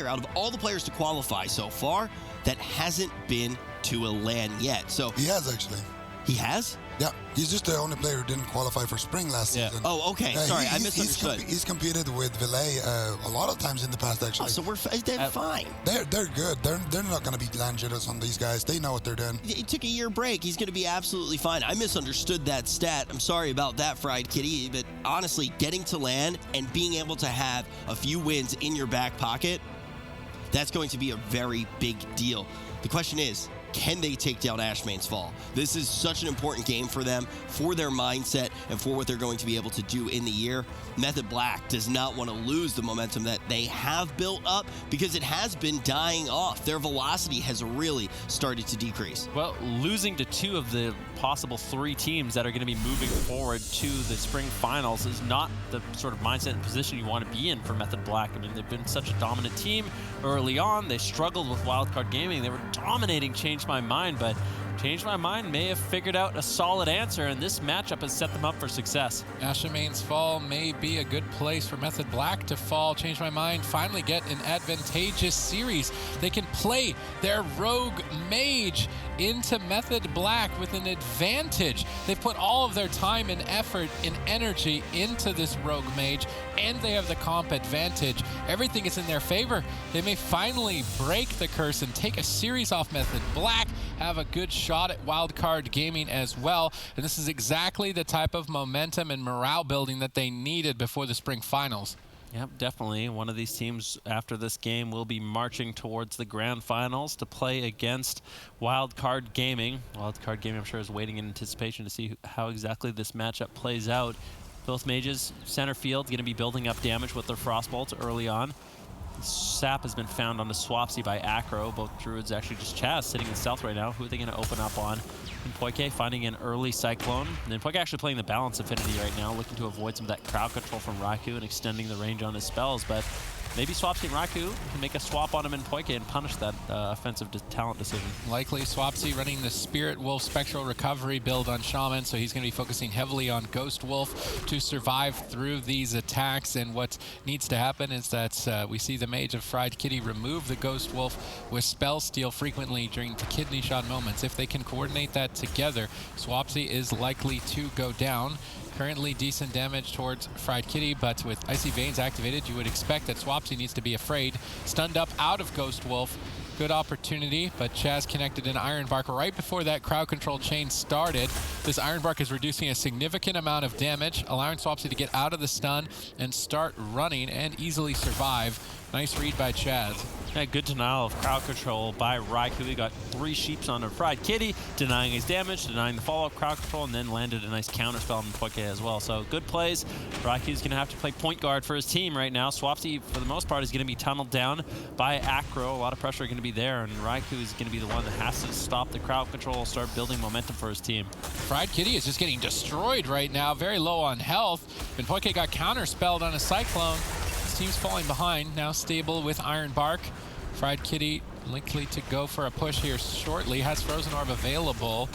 out of all the players to qualify so far that hasn't been to a LAN yet. So He has, actually. He has? Yeah, he's just the only player who didn't qualify for spring last season. Oh, okay. Sorry, I he's misunderstood. He's competed with Valet a lot of times in the past, actually. Oh, so they're fine. They're good. They're not going to be land jitters on these guys. They know what they're doing. He took a year break. He's going to be absolutely fine. I misunderstood that stat. I'm sorry about that, Fried Kitty. But honestly, getting to LAN and being able to have a few wins in your back pocket, that's going to be a very big deal. The question is, can they take down Ashmane's Fall? This is such an important game for them, for their mindset, and for what they're going to be able to do in the year. Method Black does not want to lose the momentum that they have built up because it has been dying off. Their velocity has really started to decrease. Well, losing to two of the possible three teams that are going to be moving forward to the spring finals is not the sort of mindset and position you want to be in for Method Black. I mean, they've been such a dominant team early on. They struggled with Wildcard Gaming. They were dominating Change My Mind, but Change My Mind may have figured out a solid answer, and this matchup has set them up for success. Ashmane's Fall may be a good place for Method Black to fall. Change My Mind, finally get an advantageous series. They can play their Rogue Mage into Method Black with an advantage. They put all of their time and effort and energy into this Rogue Mage, and they have the comp advantage. Everything is in their favor. They may finally break the curse and take a series off Method Black, have a good shot at Wildcard Gaming as well. And this is exactly the type of momentum and morale building that they needed before the spring finals. Yep, definitely. One of these teams after this game will be marching towards the grand finals to play against Wildcard Gaming. Wildcard Gaming, I'm sure, is waiting in anticipation to see how exactly this matchup plays out. Both mages, center field, going to be building up damage with their Frostbolts early on. Sap has been found on the Swapsy by Acro. Both Druids, actually just Chaz sitting in stealth right now. Who are they going to open up on? Minpoike finding an early Cyclone. Minpoike actually playing the Balance Affinity right now, looking to avoid some of that crowd control from Raikou and extending the range on his spells. But maybe Swapsy and Raikou can make a swap on him in Minpoike and punish that offensive talent decision. Likely Swapsy running the Spirit Wolf Spectral Recovery build on Shaman, so he's going to be focusing heavily on Ghost Wolf to survive through these attacks. And what needs to happen is that we see the Mage of Fried Kitty remove the Ghost Wolf with Spell Steal frequently during kidney shot moments. If they can coordinate that together, Swapsy is likely to go down. Currently decent damage towards Fried Kitty, but with Icy Veins activated, you would expect that Swapsy needs to be afraid. Stunned up out of Ghost Wolf. Good opportunity, but Chaz connected an Iron Bark right before that crowd control chain started. This Iron Bark is reducing a significant amount of damage, allowing Swapsy to get out of the stun and start running and easily survive. Nice read by Chaz. Yeah, good denial of crowd control by Raikou. He got 3 sheeps on a Fried Kitty, denying his damage, denying the follow-up crowd control, and then landed a nice counter spell on Minpoike as well. So good plays. Raikou's going to have to play point guard for his team right now. Swapsy, for the most part, is going to be tunneled down by Acro. A lot of pressure going to be there, and Raikou is going to be the one that has to stop the crowd control, start building momentum for his team. Fried Kitty is just getting destroyed right now, very low on health. Minpoike got counter-spelled on a Cyclone. His team's falling behind, now stable with Iron Bark. Fried Kitty likely to go for a push here shortly. Has Frozen Orb available.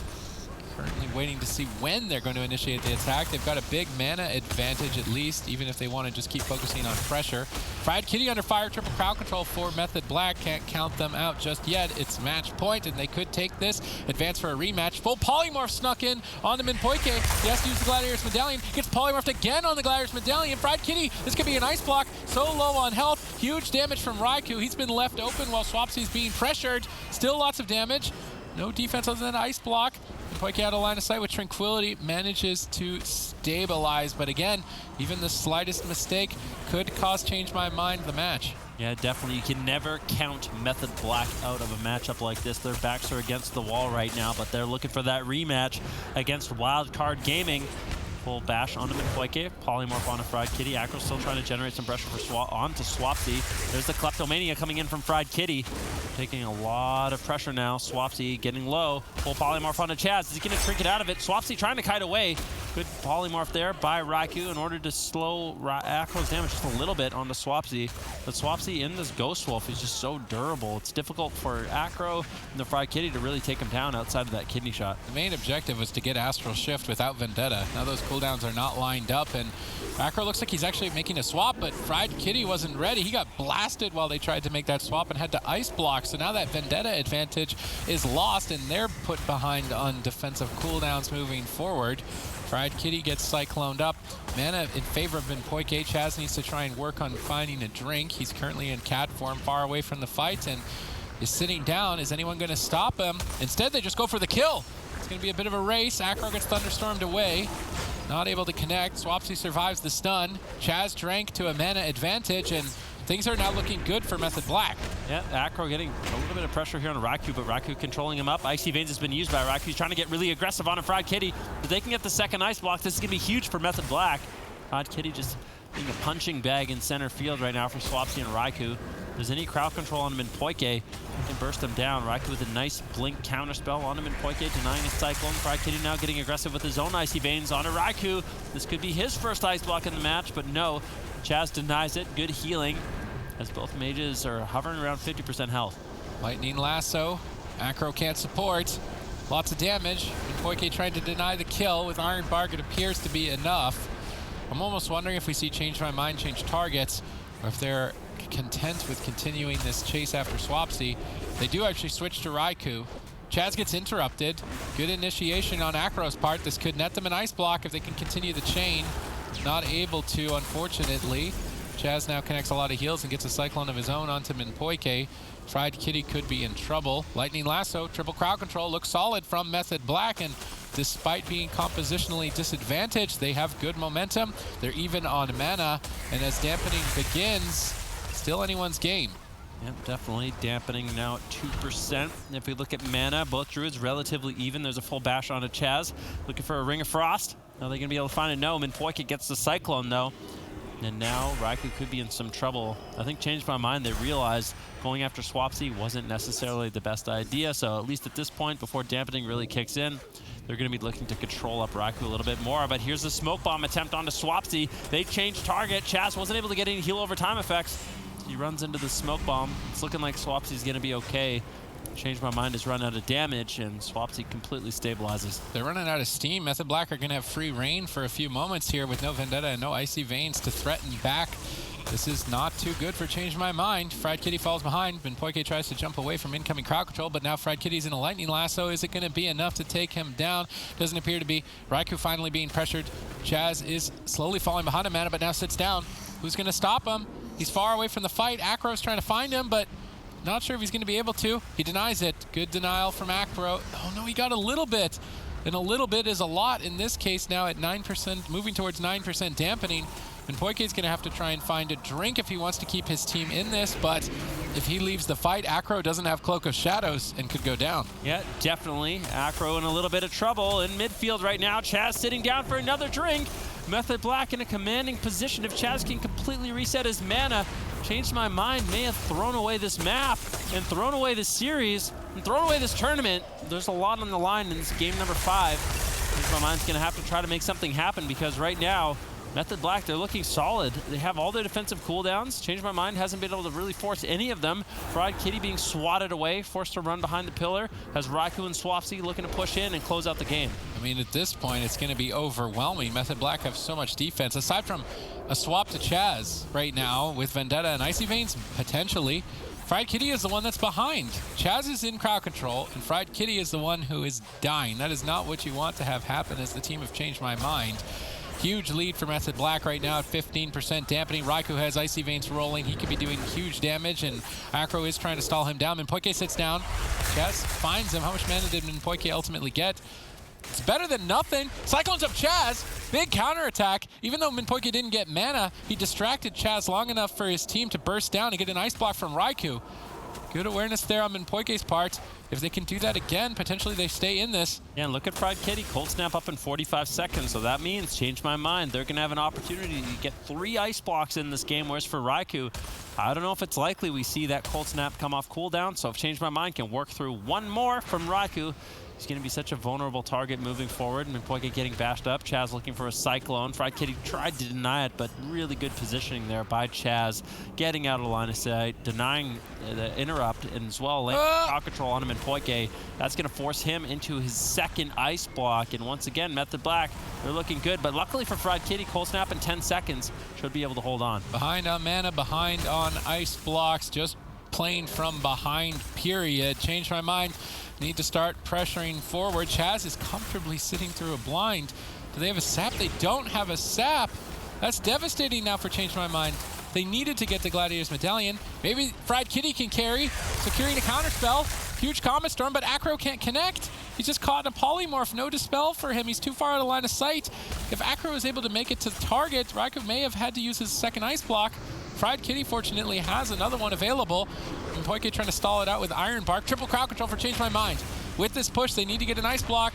Currently waiting to see when they're going to initiate the attack. They've got a big mana advantage at least, even if they want to just keep focusing on pressure. Fried Kitty under fire, triple crowd control for Method Black. Can't count them out just yet. It's match point, and they could take this. Advance for a rematch. Full polymorph snuck in on the Minpoike. He has to use the Gladiator's Medallion. Gets polymorphed again on the Gladiator's Medallion. Fried Kitty, this could be an ice block. So low on health. Huge damage from Raikou. He's been left open while Swapsy's being pressured. Still lots of damage. No defense other than ice block. Minpoike out of line of sight with Tranquility, manages to stabilize, but again, even the slightest mistake could cause change my mind the match. Yeah, definitely. You can never count Method Black out of a matchup like this. Their backs are against the wall right now, but they're looking for that rematch against Wildcard Gaming. Full bash onto Minpoike, polymorph on a Fried Kitty. Acro's still trying to generate some pressure for onto Swapsy. There's the Kleptomania coming in from Fried Kitty. Taking a lot of pressure now. Swapsy getting low. Full polymorph onto Chaz. Is he going to trinket out of it? Swapsy trying to kite away. Good polymorph there by Raikou in order to slow Acro's damage just a little bit onto Swapsy. But Swapsy in this Ghost Wolf is just so durable. It's difficult for Acro and the Fried Kitty to really take him down outside of that kidney shot. The main objective was to get Astral Shift without Vendetta. Now those cooldowns are not lined up, and Acro looks like he's actually making a swap, but Fried Kitty wasn't ready. He got blasted while they tried to make that swap and had to ice block, so now that Vendetta advantage is lost, and they're put behind on defensive cooldowns moving forward. Fried Kitty gets cycloned up. Mana in favor of Minpoike. Chaz needs to try and work on finding a drink. He's currently in cat form, far away from the fight, and is sitting down. Is anyone going to stop him? Instead, they just go for the kill. It's going to be a bit of a race. Acro gets thunderstormed away. Not able to connect. Swapsy survives the stun. Chaz drank to a mana advantage, and things are now looking good for Method Black. Yeah, Acro getting a little bit of pressure here on Raikou, but Raikou controlling him up. Icy Veins has been used by Raikou. He's trying to get really aggressive on a Fried Kitty. If they can get the second ice block, this is going to be huge for Method Black. Fried Kitty just being a punching bag in center field right now for Swapsy and Raikou. If there's any crowd control on him in Minpoike, he can burst him down. Raikou with a nice blink counterspell on him in Minpoike, denying his Cyclone. Fried Kitty now getting aggressive with his own Icy Veins onto Raikou. This could be his first ice block in the match, but no. Chaz denies it. Good healing, as both mages are hovering around 50% health. Lightning Lasso. Acro can't support. Lots of damage. Minpoike tried to deny the kill. With Iron Bark, it appears to be enough. I'm almost wondering if we see Change My Mind change targets, or if they're content with continuing this chase after Swapsy. They do actually switch to Raikou. Chaz gets interrupted. Good initiation on Acro's part. This could net them an ice block if they can continue the chain. Not able to, unfortunately. Chaz now connects a lot of heals and gets a Cyclone of his own onto Minpoike. Fried Kitty could be in trouble. Lightning Lasso, triple crowd control, looks solid from Method Black, and despite being compositionally disadvantaged, they have good momentum. They're even on mana, and as dampening begins, still anyone's game. Yep, definitely dampening now at 2%. If we look at mana, both Druids relatively even. There's a full bash onto Chaz, looking for a Ring of Frost. Are they going to be able to find a no? Minpoike gets the Cyclone, though. And now Raikou could be in some trouble. I think Changed My Mind, they realized going after Swapsy wasn't necessarily the best idea. So at least at this point, before dampening really kicks in, they're going to be looking to control up Raikou a little bit more. But here's the Smoke Bomb attempt onto Swapsy. They changed target. Chaz wasn't able to get any heal over time effects. He runs into the Smoke Bomb. It's looking like Swapsy's going to be okay. Change My Mind has run out of damage, and Swapsy completely stabilizes. They're running out of steam. Method Black are going to have free reign for a few moments here with no Vendetta and no Icy Veins to threaten back. This is not too good for Change My Mind. Fried Kitty falls behind. Minpoike tries to jump away from incoming crowd control, but now Fried Kitty's in a Lightning Lasso. Is it going to be enough to take him down? Doesn't appear to be. Raikou finally being pressured. Chaz is slowly falling behind him, but now sits down. Who's going to stop him? He's far away from the fight. Acro's trying to find him, but not sure if he's going to be able to. He denies it. Good denial from Acro. Oh no, he got a little bit. And a little bit is a lot in this case now at 9%, moving towards 9% dampening. Minpoike's going to have to try and find a drink if he wants to keep his team in this, but if he leaves the fight, Acro doesn't have Cloak of Shadows and could go down. Yeah, definitely. Acro in a little bit of trouble in midfield right now. Chaz sitting down for another drink. Method Black in a commanding position. If Chaz can completely reset his mana, Changed My Mind may have thrown away this map and thrown away this series and thrown away this tournament. There's a lot on the line in this game number 5. Changed My Mind's going to have to try to make something happen because right now, Method Black, they're looking solid. They have all their defensive cooldowns. Change My Mind hasn't been able to really force any of them. Fried Kitty being swatted away, forced to run behind the pillar. Has Raikou and Swapsy looking to push in and close out the game. I mean, at this point, it's going to be overwhelming. Method Black have so much defense. Aside from a swap to Chaz right now with Vendetta and Icy Veins, potentially, Fried Kitty is the one that's behind. Chaz is in crowd control, and Fried Kitty is the one who is dying. That is not what you want to have happen as the team have changed my mind. Huge lead for Method Black right now at 15% dampening. Raikou has Icy Veins rolling. He could be doing huge damage, and Acro is trying to stall him down. Minpoike sits down. Chaz finds him. How much mana did Minpoike ultimately get? It's better than nothing. Cyclones up Chaz. Big counterattack. Even though Minpoike didn't get mana, he distracted Chaz long enough for his team to burst down and get an ice block from Raikou. Good awareness there on Minpoike's part. If they can do that again, potentially they stay in this. Yeah, and look at Fried Kitty. Cold Snap up in 45 seconds, so that means, change my mind, they're going to have an opportunity to get 3 ice blocks in this game, whereas for Raikou, I don't know if it's likely we see that Cold Snap come off cooldown, so if Change My Mind can work through one more from Raikou, he's going to be such a vulnerable target moving forward. Minpoike getting bashed up. Chaz looking for a Cyclone. Fried Kitty tried to deny it, but really good positioning there by Chaz. Getting out of the line of sight, denying the interrupt, and as well laying crowd control on him. Minpoike, that's going to force him into his second ice block. And once again, Method Black, they're looking good. But luckily for Fried Kitty, Cold Snap in 10 seconds should be able to hold on. Behind on mana, behind on ice blocks, just playing from behind, period. Change My Mind. Need to start pressuring forward. Chaz is comfortably sitting through a blind. Do they have a sap? They don't have a sap. That's devastating now for Change My Mind. They needed to get the Gladiator's Medallion. Maybe Fried Kitty can carry, securing a counterspell. Huge Comet Storm, but Acro can't connect. He's just caught in a polymorph. No dispel for him. He's too far out of line of sight. If Acro is able to make it to the target, Raikou may have had to use his second ice block. Fried Kitty, fortunately, has another one available. Minpoike trying to stall it out with Iron Bark. Triple crowd control for Change My Mind. With this push, they need to get an ice block.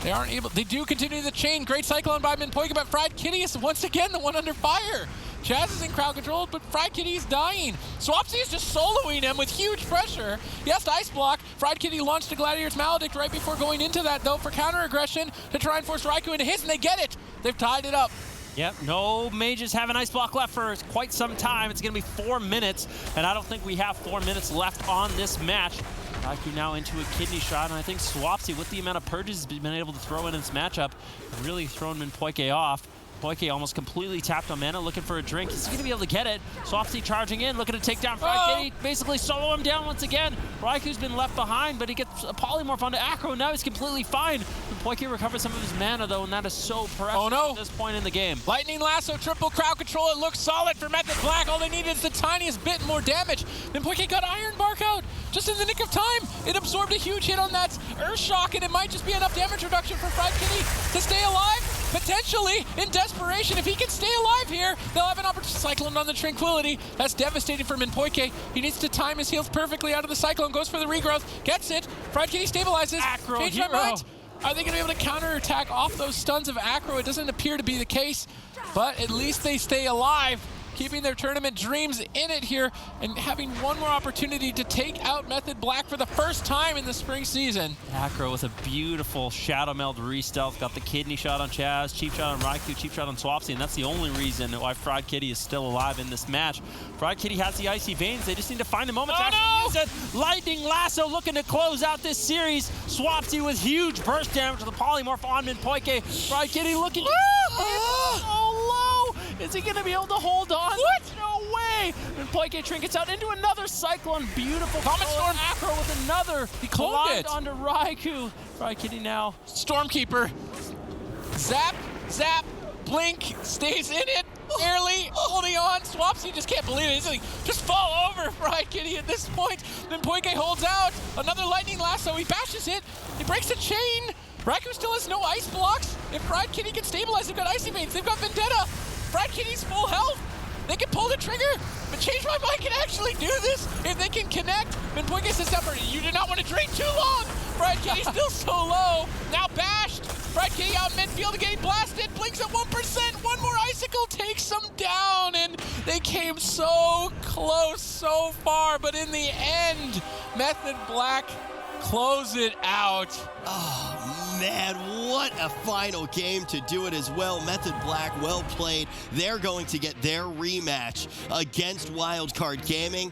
They aren't able. They do continue the chain. Great Cyclone by Minpoike, but Fried Kitty is once again the one under fire. Chaz is in crowd control, but Fried Kitty is dying. Swapsy is just soloing him with huge pressure. He has to ice block. Fried Kitty launched a Gladiator's Maledict right before going into that, though, for counter aggression to try and force Raikou into his, and they get it. They've tied it up. Yep, no mages have an ice block left for quite some time. It's going to be 4 minutes, and I don't think we have 4 minutes left on this match. Raikou now into a kidney shot, and I think Swapsy, with the amount of purges he's been able to throw in this matchup, really thrown Minpoike off. Minpoike almost completely tapped on mana, looking for a drink. He's going to be able to get it. Swapsy charging in, looking to take down Fried Kitty, basically solo him down once again. Raikou's been left behind, but he gets a polymorph onto Acro, and now he's completely fine. Minpoike recovers some of his mana, though, and that is so precious at this point in the game. Lightning Lasso, triple crowd control. It looks solid for Method Black. All they needed is the tiniest bit more damage. Minpoike got Iron Bark out just in the nick of time. It absorbed a huge hit on that Earth Shock, and it might just be enough damage reduction for Fried Kitty to stay alive. Potentially, in desperation, if he can stay alive here, they'll have an opportunity. Cyclone on the Tranquility. That's devastating for Minpoike. He needs to time his heals perfectly out of the Cyclone. Goes for the regrowth. Gets it. Fried Kitty stabilizes. Acro, Change My Mind. Are they going to be able to counterattack off those stuns of Acro? It doesn't appear to be the case, but at least they stay alive, keeping their tournament dreams in it here and having one more opportunity to take out Method Black for the first time in the spring season. Acro with a beautiful Shadow Meld re-stealth. Got the kidney shot on Chaz, cheap shot on Raikou, cheap shot on Swapsy, and that's the only reason why Fried Kitty is still alive in this match. Fried Kitty has the Icy Veins. They just need to find a moment to actually use it. Lightning Lasso looking to close out this series. Swapsy with huge burst damage with the polymorph on Minpoike. Fried Kitty looking so low. Is he going to be able to hold on? What? No way. Minpoike trinkets out into another Cyclone. Beautiful Comet Storm. Acro with another. He cloned it. Onto Raikou. Fried Kitty now. Stormkeeper. Zap, zap, blink, stays in it, barely holding on. Swapsy just can't believe it. He's like, just fall over, Fried Kitty at this point. Minpoike holds out. Another Lightning Lasso. He bashes it. He breaks a chain. Raikou still has no ice blocks. If Fried Kitty can stabilize, they've got Icy Veins. They've got Vendetta. Fried Kitty's full health. They can pull the trigger, but Change My Mind can actually do this if they can connect. Minpoike says, you did not want to drink too long. Fried Kitty's still so low. Now bashed. Fried Kitty out midfield getting blasted. Blinks at 1%. One more Icicle takes them down, and they came so close so far, but in the end, Method Black close it out. Oh, man, what a final game to do it as well. Method Black, well played. They're going to get their rematch against Wildcard Gaming.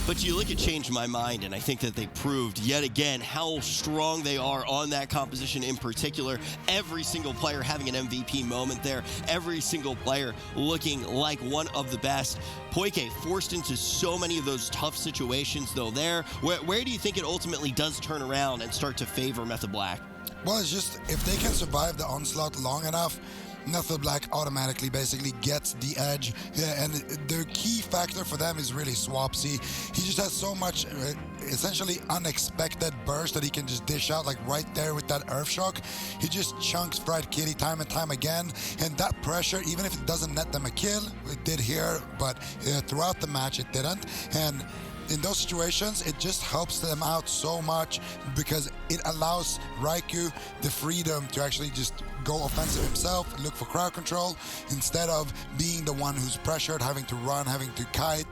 But you look at Change My Mind, and I think that they proved yet again how strong they are on that composition in particular. Every single player having an MVP moment there. Every single player looking like one of the best. Poike forced into so many of those tough situations, though, there. Where do you think it ultimately does turn around and start to favor Method Black? Well, it's just if they can survive the onslaught long enough, Method Black automatically basically gets the edge. Yeah, and the key factor for them is really Swapsy. He just has so much essentially unexpected burst that he can just dish out like right there with that Earth Shock. He just chunks Fried Kitty time and time again. And that pressure, even if it doesn't net them a kill, it did here, but throughout the match it didn't. And in those situations, it just helps them out so much because it allows Raikou the freedom to actually just go offensive himself, look for crowd control, instead of being the one who's pressured, having to run, having to kite.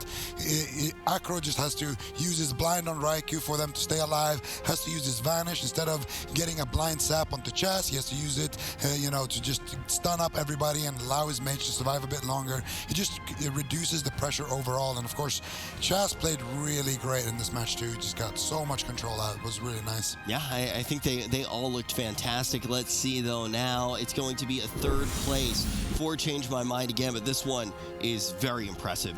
Acro just has to use his blind on Raikou for them to stay alive, has to use his vanish instead of getting a blind sap onto Chaz. He has to use it, to just stun up everybody and allow his mage to survive a bit longer. It reduces the pressure overall. And of course, Chaz played really great in this match too. He just got so much control out. It was really nice. Yeah, I think they all looked fantastic. Let's see though now. It's going to be a third place for Change My Mind again, but this one is very impressive.